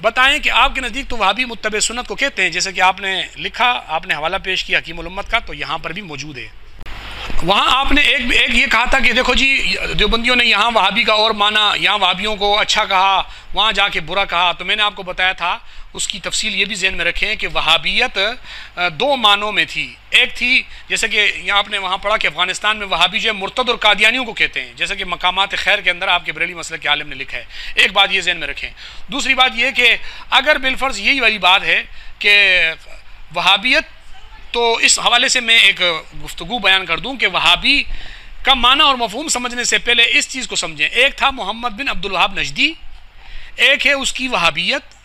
بتائیں کہ آپ کے نزدیک تو وہابی متبع سنت کو کہتے ہیں، جیسے کہ آپ نے لکھا، آپ نے حوالہ پیش کیا حکیم الامت کا، تو یہاں پر بھی موجود ہے۔ وہاں آپ نے ایک یہ کہا تھا کہ دیکھو جی دیوبندیوں نے یہاں وہابی کا اور مانا، یہاں وہابیوں کو اچھا کہا، وہاں جا کے برا کہا، تو میں نے آپ کو بتایا تھا اس کی تفصیل یہ بھی ذہن میں رکھیں کہ وہابیت دو معنوں میں تھی۔ ایک تھی جیسے کہ یہاں آپ نے وہاں پڑھا کہ افغانستان میں وہابی جو ہے مرتد اور قادیانیوں کو کہتے ہیں، جیسے کہ مقامات خیر کے اندر آپ کے بریلی مسلک کے عالم نے لکھا ہے۔ ایک بات یہ ذہن میں رکھیں۔ دوسری بات یہ کہ اگر بالفرض یہی والی بات ہے کہ وہابیت، تو اس حوالے سے میں ایک گفتگو بیان کر دوں کہ وہابی کا معنی اور مفہوم سمجھنے سے پہلے اس چیز کو سمجھیں۔ ایک تھا محمد بن عبد الوہاب نجدی، ایک ہے اس کی وہابیت،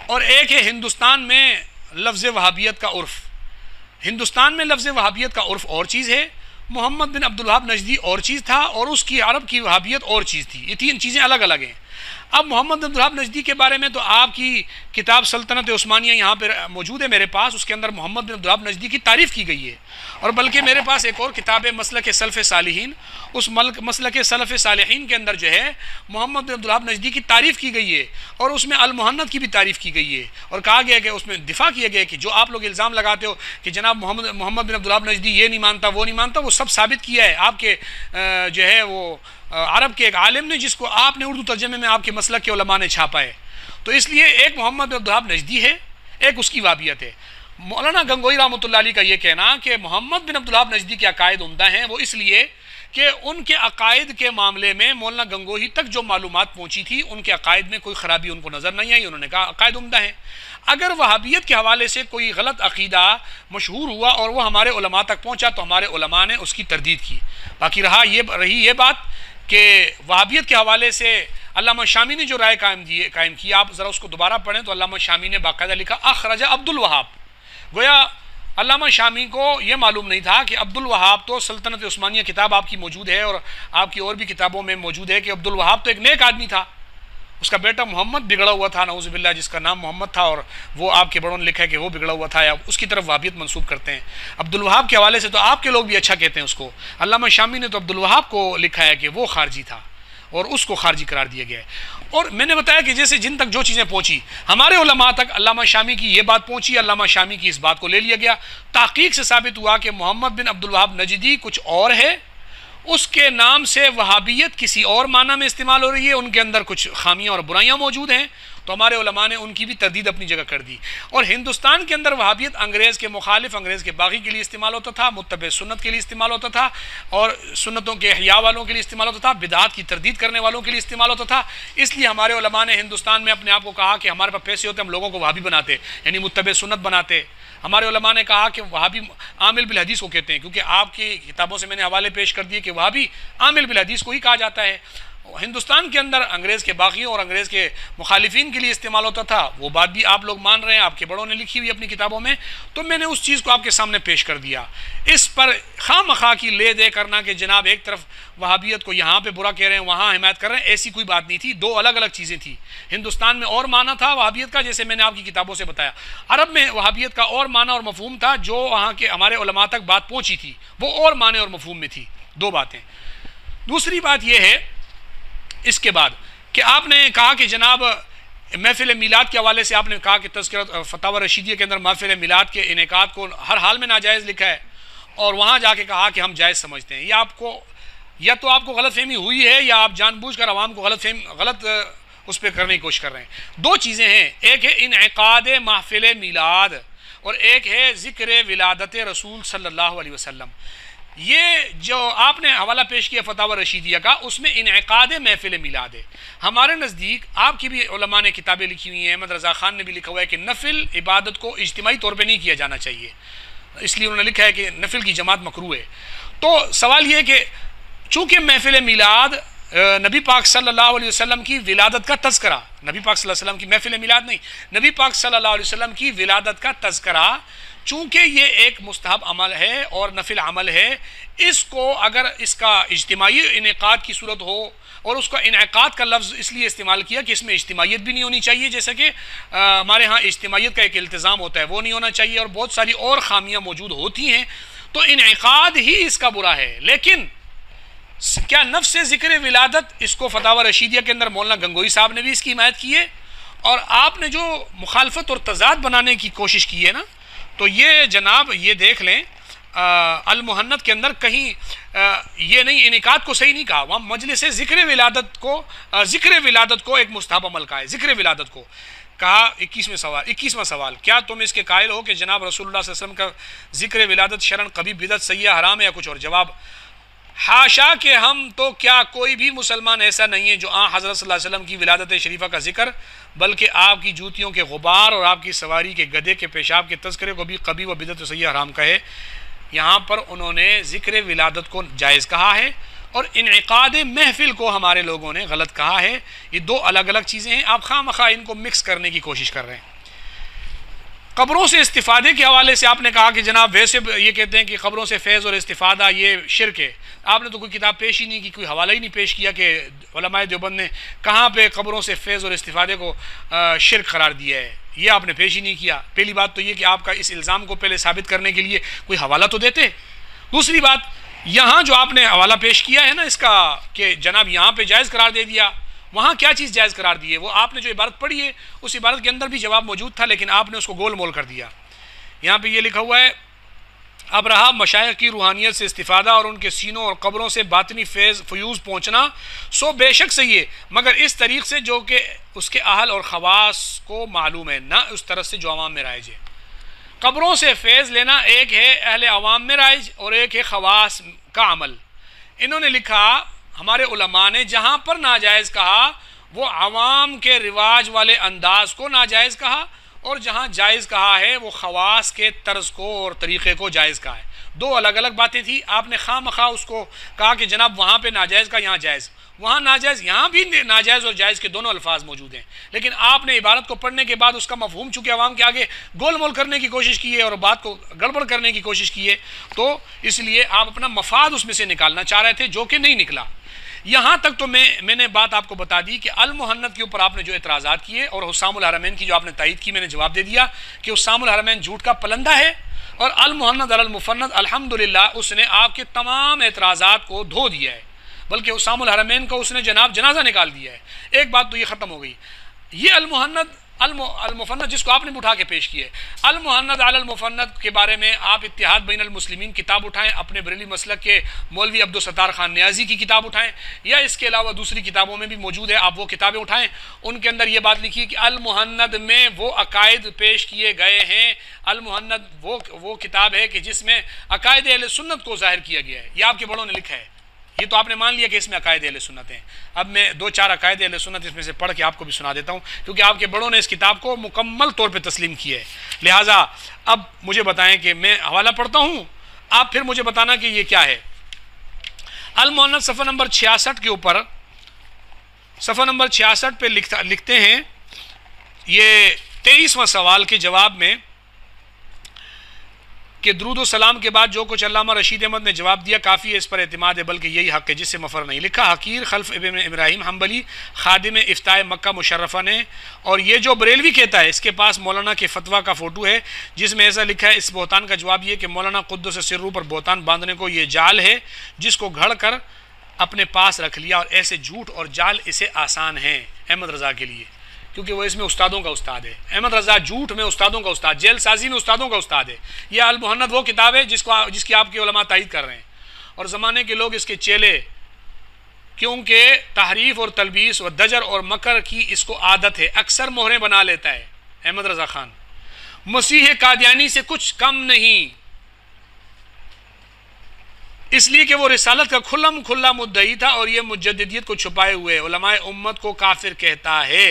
اور ایک ہے ہندوستان میں لفظ وہابیت کا عرف۔ ہندوستان میں لفظ وہابیت کا عرف اور چیز ہے، محمد بن عبد الوہاب نجدی اور چیز تھا، اور اس کی عرب کی وہابیت اور چیز تھی۔ یہ تین چیزیں الگ الگ ہیں۔ اب محمد بن عبد الوہاب نجدی کے بارے میں تو آپ کی کتاب سلطنت عثمانیہ یہاں پہ موجود ہے میرے پاس، اس کے اندر محمد بن عبد الوہاب نجدی کی تعریف کی گئی ہے، اور بلکہ میرے پاس ایک اور کتاب ہے مسلک سلف صالحین، اس مسلک سلف صالحین کے اندر جو ہے محمد بن عبد الوہاب نجدی کی تعریف کی گئی ہے، اور اس میں المحند کی بھی تعریف کی گئی ہے، اور کہا گیا کہ اس میں دفاع کیا گیا کہ جو آپ لوگ الزام لگاتے ہو کہ جناب محمد بن عبد الوہاب نجدی یہ نہیں مانتا وہ نہیں مانتا، وہ سب ثابت کیا ہے آپ کے جو ہے وہ عرب کے ایک عالم نے، جس کو آپ نے اردو ترجمے میں آپ کے مسلک کے علماء نے چھاپا ہے۔ تو اس لیے ایک محمد بن عبد الوہاب نجدی ہے، ایک اس کی وہابیت ہے۔ مولانا گنگوئی رحمۃ اللہ علیہ کا یہ کہنا کہ محمد بن عبد الوہاب نجدی کے عقائد عمدہ ہیں، وہ اس لیے کہ ان کے عقائد کے معاملے میں مولانا گنگوئی تک جو معلومات پہنچی تھی، ان کے عقائد میں کوئی خرابی ان کو نظر نہیں آئی، انہوں نے کہا عقائد عمدہ ہیں۔ اگر وہابیت کے حوالے سے کوئی غلط عقیدہ مشہور ہوا اور وہ ہمارے علماء تک پہنچا تو ہمارے علماء نے اس کی تردید کی۔ باقی رہی یہ بات کہ وہابیت کے حوالے سے علامہ شامی نے جو رائے قائم کی، آپ ذرا اس کو دوبارہ پڑھیں تو علامہ شامی نے باقاعدہ لکھا اخرج عبد الوہاب، گویا علامہ شامی کو یہ معلوم نہیں تھا کہ عبد الوہاب تو سلطنت عثمانیہ کتاب آپ کی موجود ہے اور آپ کی اور بھی کتابوں میں موجود ہے کہ عبد الوہاب تو ایک نیک آدمی تھا، اس کا بیٹا محمد بگڑا ہوا تھا نعوذ باللہ، جس کا نام محمد تھا، اور وہ آپ کے بڑوں نے لکھا ہے کہ وہ بگڑا ہوا تھا، یا اس کی طرف وہابیت منسوب کرتے ہیں۔ عبد الوہاب کے حوالے سے تو آپ کے لوگ بھی اچھا کہتے ہیں اس کو، علامہ شامی نے تو عبد الوہاب کو لکھا ہے کہ وہ خارجی تھا اور اس کو خارجی قرار دیا گیا ہے۔ اور میں نے بتایا کہ جیسے جن تک جو چیزیں پہنچی، ہمارے علماء تک علامہ شامی کی یہ بات پہنچی، علامہ شامی کی اس بات کو لے لیا گیا، تحقیق سے ثابت ہوا کہ محمد بن عبد الوہاب نجدی کچھ اور ہے، اس کے نام سے وہابیت کسی اور معنی میں استعمال ہو رہی ہے، ان کے اندر کچھ خامیاں اور برائیاں موجود ہیں، تو ہمارے علماء نے ان کی بھی تردید اپنی جگہ کر دی۔ اور ہندوستان کے اندر وہابیت انگریز کے مخالف، انگریز کے باغی کے لیے استعمال ہوتا تھا، متبع سنت کے لیے استعمال ہوتا تھا، اور سنتوں کے احیاء والوں کے لیے استعمال ہوتا تھا، بدعات کی تردید کرنے والوں کے لیے استعمال ہوتا تھا۔ اس لیے ہمارے علماء نے ہندوستان میں اپنے آپ کو کہا کہ ہمارے پاس پیسے ہوتے ہم لوگوں کو وہابی بناتے، یعنی متبع سنت بناتے۔ ہمارے علماء نے کہا کہ وہابی عامل بالحدیث کو کہتے ہیں، کیونکہ آپ کی کتابوں سے میں نے حوالے پیش کر دیے کہ وہابی عامل بالحدیث کو ہی کہا جاتا ہے۔ ہندوستان کے اندر انگریز کے باغیوں اور انگریز کے مخالفین کے لیے استعمال ہوتا تھا، وہ بات بھی آپ لوگ مان رہے ہیں، آپ کے بڑوں نے لکھی ہوئی اپنی کتابوں میں، تو میں نے اس چیز کو آپ کے سامنے پیش کر دیا۔ اس پر خواہ مخواہ کی لے دے کرنا کہ جناب ایک طرف وہابیت کو یہاں پہ برا کہہ رہے ہیں، وہاں حمایت کر رہے ہیں، ایسی کوئی بات نہیں تھی، دو الگ الگ چیزیں تھیں۔ ہندوستان میں اور معنی تھا وہابیت کا، جیسے میں نے آپ کی کتابوں سے بتایا، عرب میں وہابیت کا اور معنی اور مفہوم تھا، جو وہاں کے ہمارے علماء تک بات پہنچی تھی، وہ اور معنی اور مفہوم میں تھی۔ دو باتیں۔ دوسری بات یہ ہے اس کے بعد کہ آپ نے کہا کہ جناب محفل میلاد کے حوالے سے آپ نے کہا کہ تذکرہ فتاوی رشیدیہ کے اندر محفل میلاد کے انعقاد کو ہر حال میں ناجائز لکھا ہے، اور وہاں جا کے کہا کہ ہم جائز سمجھتے ہیں۔ یا تو آپ کو غلط فہمی ہوئی ہے، یا آپ جان بوجھ کر عوام کو غلط اس پہ کرنے کی کوشش کر رہے ہیں۔ دو چیزیں ہیں، ایک ہے انعقاد محفل میلاد اور ایک ہے ذکر ولادت رسول صلی اللہ علیہ وسلم۔ یہ جو آپ نے حوالہ پیش کیا فتاوی رشیدیہ کا، اس میں انعقاد محفل میلاد ہے۔ ہمارے نزدیک آپ کی بھی علماء نے کتابیں لکھی ہوئی ہیں، احمد رضا خان نے بھی لکھا ہوا ہے کہ نفل عبادت کو اجتماعی طور پہ نہیں کیا جانا چاہیے، اس لیے انہوں نے لکھا ہے کہ نفل کی جماعت مکروہ ہے۔ تو سوال یہ ہے کہ چونکہ محفل میلاد نبی پاک صلی اللہ علیہ وسلم کی ولادت کا تذکرہ، نبی پاک صلی اللہ علیہ وسلم کی محفل میلاد نہیں، نبی پاک صلی اللہ علیہ وسلم کی ولادت کا تذکرہ، چونکہ یہ ایک مستحب عمل ہے اور نفل عمل ہے، اس کو اگر اس کا اجتماعی انعقاد کی صورت ہو، اور اس کا انعقاد کا لفظ اس لیے استعمال کیا کہ اس میں اجتماعیت بھی نہیں ہونی چاہیے، جیسا کہ ہمارے ہاں اجتماعیت کا ایک التزام ہوتا ہے، وہ نہیں ہونا چاہیے، اور بہت ساری اور خامیاں موجود ہوتی ہیں، تو انعقاد ہی اس کا برا ہے۔ لیکن کیا نفس ذکر ولادت، اس کو فتاوی رشیدیہ کے اندر مولانا گنگوئی صاحب نے بھی اس کی حمایت کی ہے، اور آپ نے جو مخالفت اور تضاد بنانے کی کوشش کی ہے نا، تو یہ جناب یہ دیکھ لیں المحنت کے اندر کہیں یہ نہیں، انعقاد کو صحیح نہیں کہا، وہاں مجلس ذکر ولادت کو ایک مستحب عمل کہا ہے، ذکر ولادت کو کہا۔ 21واں سوال، کیا تم اس کے قائل ہو کہ جناب رسول اللہ صلی اللہ علیہ وسلم کا ذکر ولادت شرعاً قبیح، بدعت، سیئہ، حرام ہے یا کچھ اور؟ جواب، حاشا کہ ہم تو کیا کوئی بھی مسلمان ایسا نہیں ہے جو حضرت صلی اللہ علیہ وسلم کی ولادت شریفہ کا ذکر، بلکہ آپ کی جوتیوں کے غبار اور آپ کی سواری کے گدھے کے پیشاب کے تذکرے کو بھی قبیح و بدعت و سیئہ حرام کہے۔ یہاں پر انہوں نے ذکر ولادت کو جائز کہا ہے، اور انعقاد محفل کو ہمارے لوگوں نے غلط کہا ہے۔ یہ دو الگ الگ چیزیں ہیں، آپ خواہ مخواہ ان کو مکس کرنے کی کوشش کر رہے ہیں۔ قبروں سے استفادے کے حوالے سے آپ نے کہا کہ جناب ویسے یہ کہتے ہیں کہ قبروں سے فیض اور استفادہ یہ شرک ہے۔ آپ نے تو کوئی کتاب پیش ہی نہیں کی، کوئی حوالہ ہی نہیں پیش کیا کہ علماء دیوبند نے کہاں پہ قبروں سے فیض اور استفادے کو شرک قرار دیا ہے، یہ آپ نے پیش ہی نہیں کیا۔ پہلی بات تو یہ کہ آپ کا اس الزام کو پہلے ثابت کرنے کے لیے کوئی حوالہ تو دیتے۔ دوسری بات، یہاں جو آپ نے حوالہ پیش کیا ہے نا اس کا کہ جناب یہاں پہ جائز قرار دے دیا، وہاں کیا چیز جائز قرار دی ہے؟ وہ آپ نے جو عبارت پڑھی ہے اس عبارت کے اندر بھی جواب موجود تھا، لیکن آپ نے اس کو گول مول کر دیا۔ یہاں پہ یہ لکھا ہوا ہے، اب رہا مشائخ کی روحانیت سے استفادہ اور ان کے سینوں اور قبروں سے باطنی فیوز پہنچنا، سو بے شک صحیح ہے، مگر اس طریق سے جو کہ اس کے اہل اور خواص کو معلوم ہے، نہ اس طرح سے جو عوام میں رائج ہے۔ قبروں سے فیض لینا ایک ہے اہل عوام میں رائج اور ایک ہے خواص کا عمل۔ انہوں نے لکھا، ہمارے علماء نے جہاں پر ناجائز کہا وہ عوام کے رواج والے انداز کو ناجائز کہا، اور جہاں جائز کہا ہے وہ خواص کے طرز کو اور طریقے کو جائز کہا ہے۔ دو الگ الگ باتیں تھیں، آپ نے خواہ مخواہ اس کو کہا کہ جناب وہاں پہ ناجائز کا، یہاں جائز، وہاں ناجائز، یہاں بھی ناجائز اور جائز کے دونوں الفاظ موجود ہیں، لیکن آپ نے عبارت کو پڑھنے کے بعد اس کا مفہوم چونکہ عوام کے آگے گول مول کرنے کی کوشش کی ہے اور بات کو گڑبڑ کرنے کی کوشش کی ہے، تو اس لیے آپ اپنا مفاد اس میں سے نکالنا چاہ رہے تھے، جو کہ نہیں نکلا۔ یہاں تک تو میں نے بات آپ کو بتا دی کہ المحنت کے اوپر آپ نے جو اعتراضات کیے اور حسام الحرمین کی جو آپ نے تائید کی، میں نے جواب دے دیا کہ حسام الحرمین جھوٹ کا پلندہ ہے، اور المحنت علی المفند الحمدللہ اس نے آپ کے تمام اعتراضات کو دھو دیا ہے، بلکہ حسام الحرمین کو اس نے جناب جنازہ نکال دیا ہے۔ ایک بات تو یہ ختم ہو گئی۔ یہ المفند جس کو آپ نے اٹھا کے پیش کیا ہے، المحند علی المفند کے بارے میں آپ اتحاد بین المسلمین کتاب اٹھائیں، اپنے بریلی مسلک کے مولوی عبدالستار خان نیازی کی کتاب اٹھائیں، یا اس کے علاوہ دوسری کتابوں میں بھی موجود ہے، آپ وہ کتابیں اٹھائیں، ان کے اندر یہ بات لکھی کہ المحند میں وہ عقائد پیش کیے گئے ہیں۔ المحند وہ کتاب ہے کہ جس میں عقائد اہل سنت کو ظاہر کیا گیا ہے، یہ آپ کے بڑوں نے لکھا ہے۔ یہ تو آپ نے مان لیا کہ اس میں عقائد اہل سنت ہیں۔ اب میں 2-4 عقائد اہل سنت اس میں سے پڑھ کے آپ کو بھی سنا دیتا ہوں، کیونکہ آپ کے بڑوں نے اس کتاب کو مکمل طور پہ تسلیم کیا ہے۔ لہٰذا اب مجھے بتائیں کہ میں حوالہ پڑھتا ہوں، آپ پھر مجھے بتانا کہ یہ کیا ہے۔ المحند صفحہ نمبر 66 کے اوپر، صفحہ نمبر 66 پہ لکھتے ہیں، یہ 23واں سوال کے جواب میں کہ درود و سلام کے بعد جو کچھ علامہ رشید احمد نے جواب دیا کافی ہے، اس پر اعتماد ہے، بلکہ یہی حق ہے جس سے مفر نہیں۔ لکھا حقیر خلف ابن ابراہیم حنبلی خادم افتاء مکہ مشرفہ نے، اور یہ جو بریلوی کہتا ہے اس کے پاس مولانا کے فتویٰ کا فوٹو ہے جس میں ایسا لکھا ہے، اس بہتان کا جواب یہ کہ مولانا قدس سرو پر بہتان باندھنے کو یہ جال ہے جس کو گھڑ کر اپنے پاس رکھ لیا، اور ایسے جھوٹ اور جال اسے آسان ہیں احمد رضا کے لیے، کیونکہ وہ اس میں استادوں کا استاد ہے۔ احمد رضا جھوٹ میں استادوں کا استاد، جیل سازی میں استادوں کا استاد ہے۔ یہ المحند وہ کتاب ہے جس کی آپ کے علماء تائید کر رہے ہیں، اور زمانے کے لوگ اس کے چیلے، کیونکہ تحریف اور تلبیس اور دجر اور مکر کی اس کو عادت ہے، اکثر مہریں بنا لیتا ہے۔ احمد رضا خان مسیح قادیانی سے کچھ کم نہیں، اس لیے کہ وہ رسالت کا کھلا مدعی تھا، اور یہ مجددیت کو چھپائے ہوئے علماء امت کو کافر کہتا ہے۔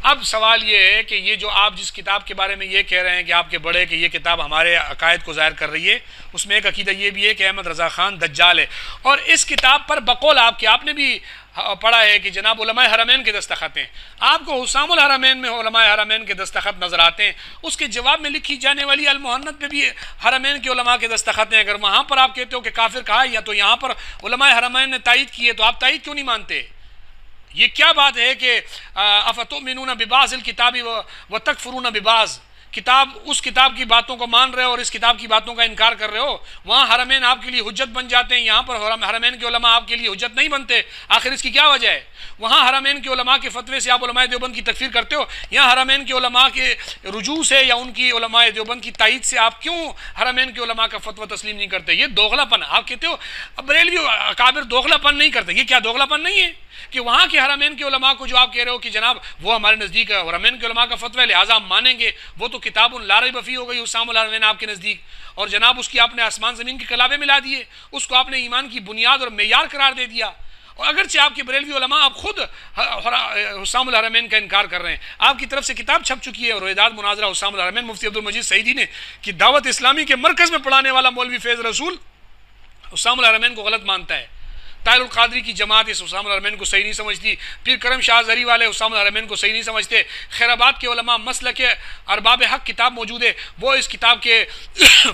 اب سوال یہ ہے کہ یہ جو آپ جس کتاب کے بارے میں یہ کہہ رہے ہیں کہ آپ کے بڑے کہ یہ کتاب ہمارے عقائد کو ظاہر کر رہی ہے، اس میں ایک عقیدہ یہ بھی ہے کہ احمد رضا خان دجال ہے، اور اس کتاب پر بقول آپ نے بھی پڑھا ہے کہ جناب علماء حرمین کے دستخط ہیں، آپ کو حسام الحرمین میں علماء حرمین کے دستخط نظر آتے ہیں، اس کے جواب میں لکھی جانے والی المحند پہ بھی حرمین کے علماء کے دستخط ہیں۔ اگر وہاں پر آپ کہتے ہو کہ کافر کہا یا تو یہاں پر علماء حرمین نے تائید کی ہے، تو آپ تائید کیوں نہیں مانتے؟ یہ کیا بات ہے کہ افتؤمنون ببعض الکتاب وتکفرون ببعض، اس کتاب کی باتوں کو مان رہے ہو اور اس کتاب کی باتوں کا انکار کر رہے ہو، وہاں حرمین آپ کے لیے حجت بن جاتے ہیں، یہاں پر حرمین کے علماء آپ کے لیے حجت نہیں بنتے، آخر اس کی کیا وجہ ہے؟ وہاں حرمین کے علماء کے فتوے سے آپ علماء دیوبند کی تکفیر کرتے ہو، یہاں حرمین کے علماء کے رجوع سے یا ان کی علماء دیوبند کی تائید سے آپ کیوں حرمین کے علماء کا فتویٰ تسلیم نہیں کرتے؟ یہ دوغلا پن، آپ کہتے ہو بریلوی اکابر دوغلا پن نہیں کرتے، یہ کیا دوغلا پن نہیں ہے کہ وہاں کے حرمین کے علماء کو جو آپ کہہ رہے ہو کہ جناب وہ ہمارے نزدیک حرمین کے علماء کا فتویٰ ہے لہٰذا ہم مانیں گے، وہ تو کتاب لا ریب فیہ ہو گئی حسام الحرمین آپ کے نزدیک، اور جناب اس کی آپ نے آسمان زمین کے کلابے ملا دیے، اس کو آپ نے ایمان کی بنیاد اور معیار قرار دے دیا، اور اگرچہ آپ کے بریلوی علماء آپ خود حسام الحرمین کا انکار کر رہے ہیں، آپ کی طرف سے کتاب چھپ چکی ہے رویداد مناظرہ حسام الحرمین، مفتی عبدالمجید سعیدی نے کہ دعوت اسلامی کے مرکز میں پڑھانے والا مولوی فیض رسول حسام الحرمین کو غلط مانتا ہے، طاہر القادری کی جماعت اس حسام الحرمین کو صحیح نہیں سمجھتی، پیر کرم شاہ زری والے حسام الحرمین کو صحیح نہیں سمجھتے، خیر آباد کے علماء مسلک ارباب حق کتاب موجود ہے وہ اس کتاب کے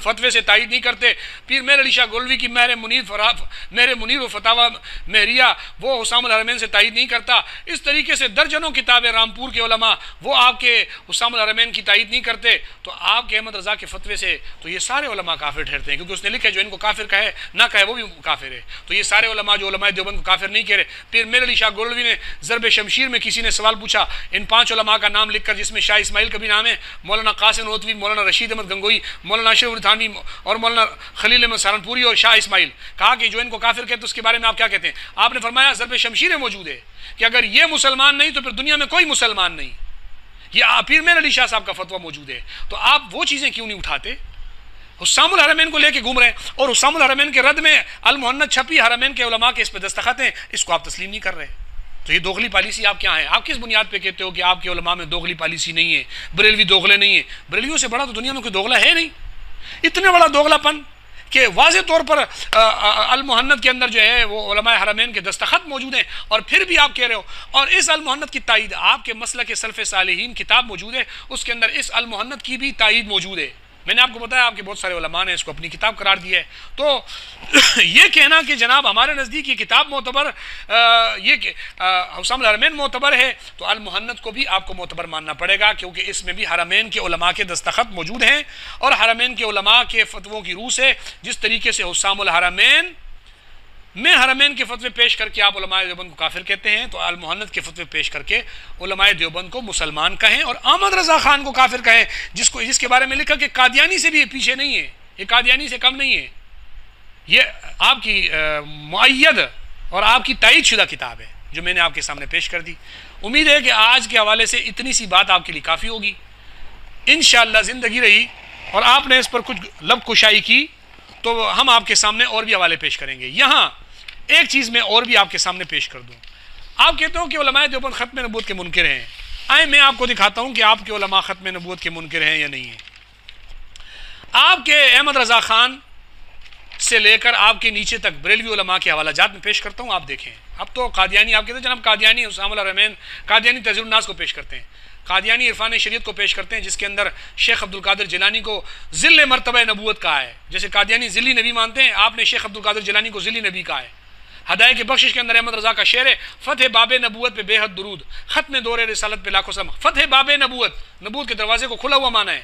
فتوے سے تائید نہیں کرتے، پیر مہر علی شاہ گولوی کی مہر منیر و فتاوی مہریہ وہ حسام الحرمین سے تائید نہیں کرتا، اس طریقے سے درجنوں کتابیں رامپور کے علماء وہ آپ کے حسام الحرمین کی تائید نہیں کرتے، تو آپ کے احمد رضا کے فتوے سے تو یہ سارے علماء کافر ٹھہرتے ہیں، کیونکہ اس نے لکھا ہے جو ان کو کافر کہے نہ کہے وہ بھی کافر ہے، تو یہ سارے علماء جو علماء دیوبند کو کافر نہیں کہہ رہے۔ پھر میر علی شاہ گولوی نے ضرب شمشیر میں کسی نے سوال پوچھا، ان 5 علماء کا نام لکھ کر جس میں شاہ اسماعیل کا بھی نام ہے، مولانا قاسم نوتوی، مولانا رشید احمد گنگوئی، مولانا اشرف علی تھانوی اور مولانا خلیل احمد سہارنپوری اور شاہ اسماعیل، کہا کہ جو ان کو کافر کہتے اس کے بارے میں آپ کیا کہتے ہیں؟ آپ نے فرمایا ضرب شمشیر موجود ہے کہ اگر یہ مسلمان نہیں تو پھر دنیا میں کوئی مسلمان نہیں، یہ پیر میر علی شاہ صاحب کا فتویٰ موجود ہے، تو آپ وہ چیزیں کیوں نہیں اٹھاتے؟ حسام الحرمین کو لے کے گھوم رہے ہیں، اور حسام الحرمین کے رد میں المحند چھپی، حرمین کے علماء کے اس پہ دستخط ہیں، اس کو آپ تسلیم نہیں کر رہے، تو یہ دوغلی پالیسی آپ کیا ہے؟ آپ کس بنیاد پہ کہتے ہو کہ آپ کے علماء میں دوغلی پالیسی نہیں ہے، بریلوی دوغلے نہیں ہیں؟ بریلویوں سے بڑا تو دنیا میں کوئی دوغلہ ہے نہیں، اتنے بڑا دوغلا پن کہ واضح طور پر المحند کے اندر جو ہے وہ علماء حرمین کے دستخط موجود ہیں، اور پھر بھی آپ کہہ رہے ہو، اور اس المحند کی تائید آپ کے مسلک سلف صالحین کتاب موجود ہے، اس کے اندر اس المحند کی بھی تائید موجود ہے، میں نے آپ کو بتایا آپ کے بہت سارے علماء نے اس کو اپنی کتاب قرار دیا ہے، تو یہ کہنا کہ جناب ہمارے نزدیک یہ کتاب معتبر یہ کہ حسام الحرمین معتبر ہے، تو المحند کو بھی آپ کو معتبر ماننا پڑے گا، کیونکہ اس میں بھی حرمین کے علماء کے دستخط موجود ہیں، اور حرمین کے علماء کے فتووں کی روح سے جس طریقے سے حسام الحرمین میں حرمین کے فتوے پیش کر کے آپ علماء دیوبند کو کافر کہتے ہیں، تو المحنت کے فتوے پیش کر کے علماء دیوبند کو مسلمان کہیں، اور احمد رضا خان کو کافر کہیں، جس کے بارے میں لکھا کہ قادیانی سے بھی پیچھے نہیں ہے، یہ قادیانی سے کم نہیں ہے، یہ آپ کی مؤید اور آپ کی تائید شدہ کتاب ہے جو میں نے آپ کے سامنے پیش کر دی۔ امید ہے کہ آج کے حوالے سے اتنی سی بات آپ کے لیے کافی ہوگی۔ انشاءاللہ زندگی رہی اور آپ نے اس پر کچھ لب کشائی کی تو ہم آپ کے سامنے اور بھی حوالے پیش کریں گے۔ یہاں ایک چیز میں اور بھی آپ کے سامنے پیش کر دوں، آپ کہتے ہو کہ علماء دیوبند ختم نبوت کے منکر ہیں، آئیں میں آپ کو دکھاتا ہوں کہ آپ کے علماء ختم نبوت کے منکر ہیں یا نہیں ہیں۔ آپ کے احمد رضا خان سے لے کر آپ کے نیچے تک بریلوی علماء کے حوالہ جات میں پیش کرتا ہوں، آپ دیکھیں۔ اب تو قادیانی، آپ کہتے ہیں جناب قادیانی اسامہ الرحمین، قادیانی تذکرۃ الناس کو پیش کرتے ہیں، قادیانی عرفان شریعت کو پیش کرتے ہیں، جس کے اندر شیخ عبد القادر جیلانی کو ذل مرتبہ نبوت کہا ہے۔ جیسے قادیانی ذلی نبی مانتے ہیں، آپ نے شیخ عبد القادر جیلانی کو ذلی نبی کہا ہے۔ ہدایت کے بخشش کے اندر احمد رضا کا شعر ہے، فتح باب نبوت پہ بے حد درود، ختم دور رسالت پہ لاکھوں سلام۔ فتح باب نبوت، نبوت کے دروازے کو کھلا ہوا مانا ہے۔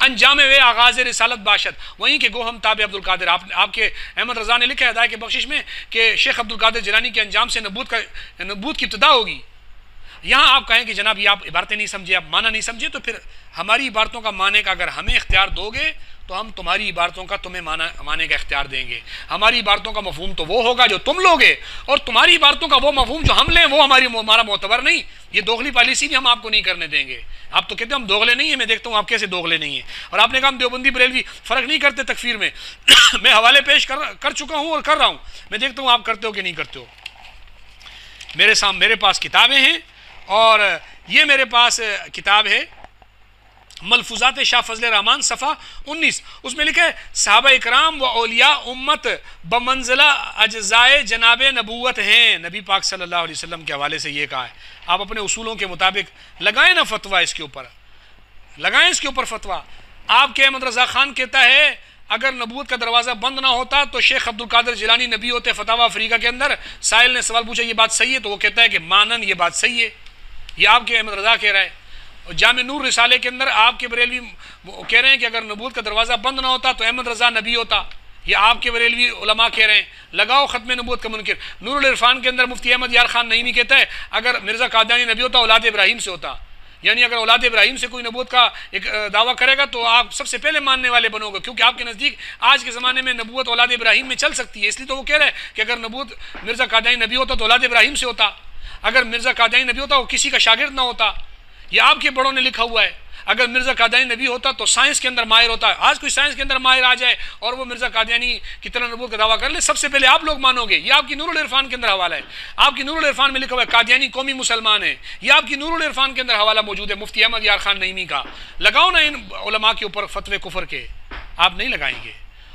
انجام وے آغاز رسالت باشد، وہیں کے گو ہم تابع عبد القادر۔ آپ کے احمد رضا نے لکھا ہے ہدایت کے بخشش میں کہ شیخ عبد القادر جیلانی کے انجام سے نبوت کی ابتدا ہوگی۔ یہاں آپ کہیں کہ جناب یہ آپ عبارتیں نہیں سمجھے، آپ معنی نہیں سمجھے، تو پھر ہماری عبارتوں کا معنی کا اگر ہمیں اختیار دو گے تو ہم تمہاری عبارتوں کا تمہیں معنی کا اختیار دیں گے۔ ہماری عبارتوں کا مفہوم تو وہ ہوگا جو تم لوگے، اور تمہاری عبارتوں کا وہ مفہوم جو ہم لیں وہ ہمارا معتبر نہیں۔ یہ دوغلی پالیسی بھی ہم آپ کو نہیں کرنے دیں گے۔ آپ تو کہتے ہیں ہم دوغلے نہیں ہیں، میں دیکھتا ہوں آپ کیسے دوغلے نہیں ہیں۔ اور آپ نے کہا ہم دیوبندی بریلوی فرق نہیں کرتے تکفیر میں، میں حوالے پیش کر چکا ہوں اور کر رہا ہوں، میں دیکھتا ہوں آپ کرتے ہو کہ نہیں کرتے ہو۔ میرے پاس کتابیں ہیں، اور یہ میرے پاس کتاب ہے ملفوظات شاہ فضل الرحمن صفحہ 19، اس میں لکھا ہے صحابہ اکرام و اولیاء امت بمنزلہ اجزائے جناب نبوت ہیں۔ نبی پاک صلی اللہ علیہ وسلم کے حوالے سے یہ کہا ہے۔ آپ اپنے اصولوں کے مطابق لگائیں نا فتویٰ، اس کے اوپر فتویٰ۔ آپ کے احمد رضا خان کہتا ہے اگر نبوت کا دروازہ بند نہ ہوتا تو شیخ عبد القادر جیلانی نبی ہوتے۔ فتاوی افریقہ کے اندر سائل نے سوال پوچھا یہ بات صحیح ہے، تو وہ کہتا ہے کہ مانن یہ بات صحیح ہے۔ یہ آپ کے احمد رضا کہہ رہا ہے۔ جامع نور رسالے کے اندر آپ کے بریلوی کہہ رہے ہیں کہ اگر نبوت کا دروازہ بند نہ ہوتا تو احمد رضا نبی ہوتا۔ یہ آپ کے بریلوی علماء کہہ رہے ہیں، لگاؤ ختم نبوت کا منکر۔ نور العرفان کے اندر مفتی احمد یار خان نعیمی کہتا ہے اگر مرزا قادیانی نبی ہوتا اولاد ابراہیم سے ہوتا، یعنی اگر اولاد ابراہیم سے کوئی نبوت کا ایک دعویٰ کرے گا تو آپ سب سے پہلے ماننے والے بنو گے، کیونکہ آپ کے نزدیک آج کے زمانے میں نبوت اولاد ابراہیم میں چل سکتی ہے۔ اس لیے تو وہ کہہ رہے ہیں کہ اگر نبوت مرزا قادیانی نبی ہوتا تو اولاد ابراہیم سے ہوتا، اگر مرزا قادیانی نبی ہوتا وہ کسی کا شاگرد نہ ہوتا۔ یہ آپ کے بڑوں نے لکھا ہوا ہے۔ اگر مرزا قادیانی نبی ہوتا تو سائنس کے اندر ماہر ہوتا۔ آج کوئی سائنس کے اندر ماہر آ جائے اور وہ مرزا قادیانی کی طرح نبوت کا دعویٰ کر لے، سب سے پہلے آپ لوگ مانو گے۔ یہ آپ کی نور العرفان کے اندر حوالہ ہے۔ آپ کی نور العرفان میں لکھا ہوا ہے قادیانی قومی مسلمان ہے۔ یہ آپ کی نور العرفان کے اندر حوالہ موجود ہے مفتی احمد یار خان نعیمی کا۔ لگاؤ نا ان علماء کے اوپر فتوے کفر کے، آپ نہیں لگائیں گے۔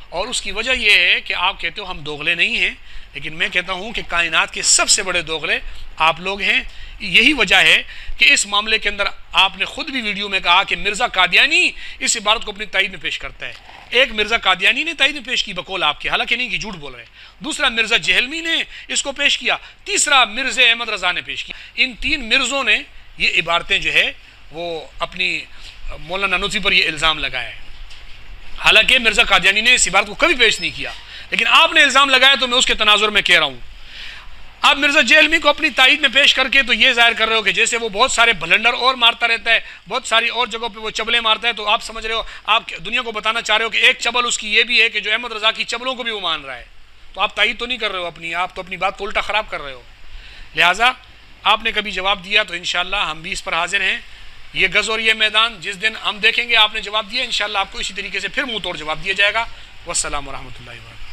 اور اس کی وجہ یہ ہے کہ آپ کہتے ہو ہم دوغلے نہیں ہیں، لیکن میں کہتا ہوں کہ کائنات کے سب سے بڑے دوغلے آپ لوگ ہیں۔ یہی وجہ ہے کہ اس معاملے کے اندر آپ نے خود بھی ویڈیو میں کہا کہ مرزا قادیانی اس عبارت کو اپنی تائید میں پیش کرتا ہے۔ ایک مرزا قادیانی نے تائید میں پیش کی بقول آپ کے، حالانکہ نہیں کہ جھوٹ بول رہے ہیں۔ دوسرا مرزا جہلمی نے اس کو پیش کیا، تیسرا مرزا احمد رضا نے پیش کیا۔ ان تین مرزوں نے یہ عبارتیں جو ہے وہ اپنی مولانا نوتوی پر یہ الزام لگایا ہے، حالانکہ مرزا قادیانی نے اس عبارت کو کبھی پیش نہیں کیا، لیکن آپ نے الزام لگایا تو میں اس کے تناظر میں کہہ رہا ہوں۔ آپ مرزا جہلمی کو اپنی تائید میں پیش کر کے تو یہ ظاہر کر رہے ہو کہ جیسے وہ بہت سارے بھلنڈر اور مارتا رہتا ہے، بہت ساری اور جگہوں پہ وہ چبلیں مارتا ہے، تو آپ سمجھ رہے ہو، آپ دنیا کو بتانا چاہ رہے ہو کہ ایک چبل اس کی یہ بھی ہے کہ جو احمد رضا کی چبلوں کو بھی وہ مان رہا ہے۔ تو آپ تائید تو نہیں کر رہے ہو اپنی، آپ تو اپنی بات کو الٹا خراب کر رہے ہو۔ لہٰذا آپ نے کبھی جواب دیا تو انشاءاللہ ہم بھی اس پر حاضر ہیں۔ یہ گز اور یہ میدان جس دن ہم دیکھیں گے آپ نے جواب دیا، انشاءاللہ آپ کو اسی طریقے سے پھر منہ توڑ جواب دیا جائے گا۔ والسلام ورحمۃ اللہ وبرکاتہ۔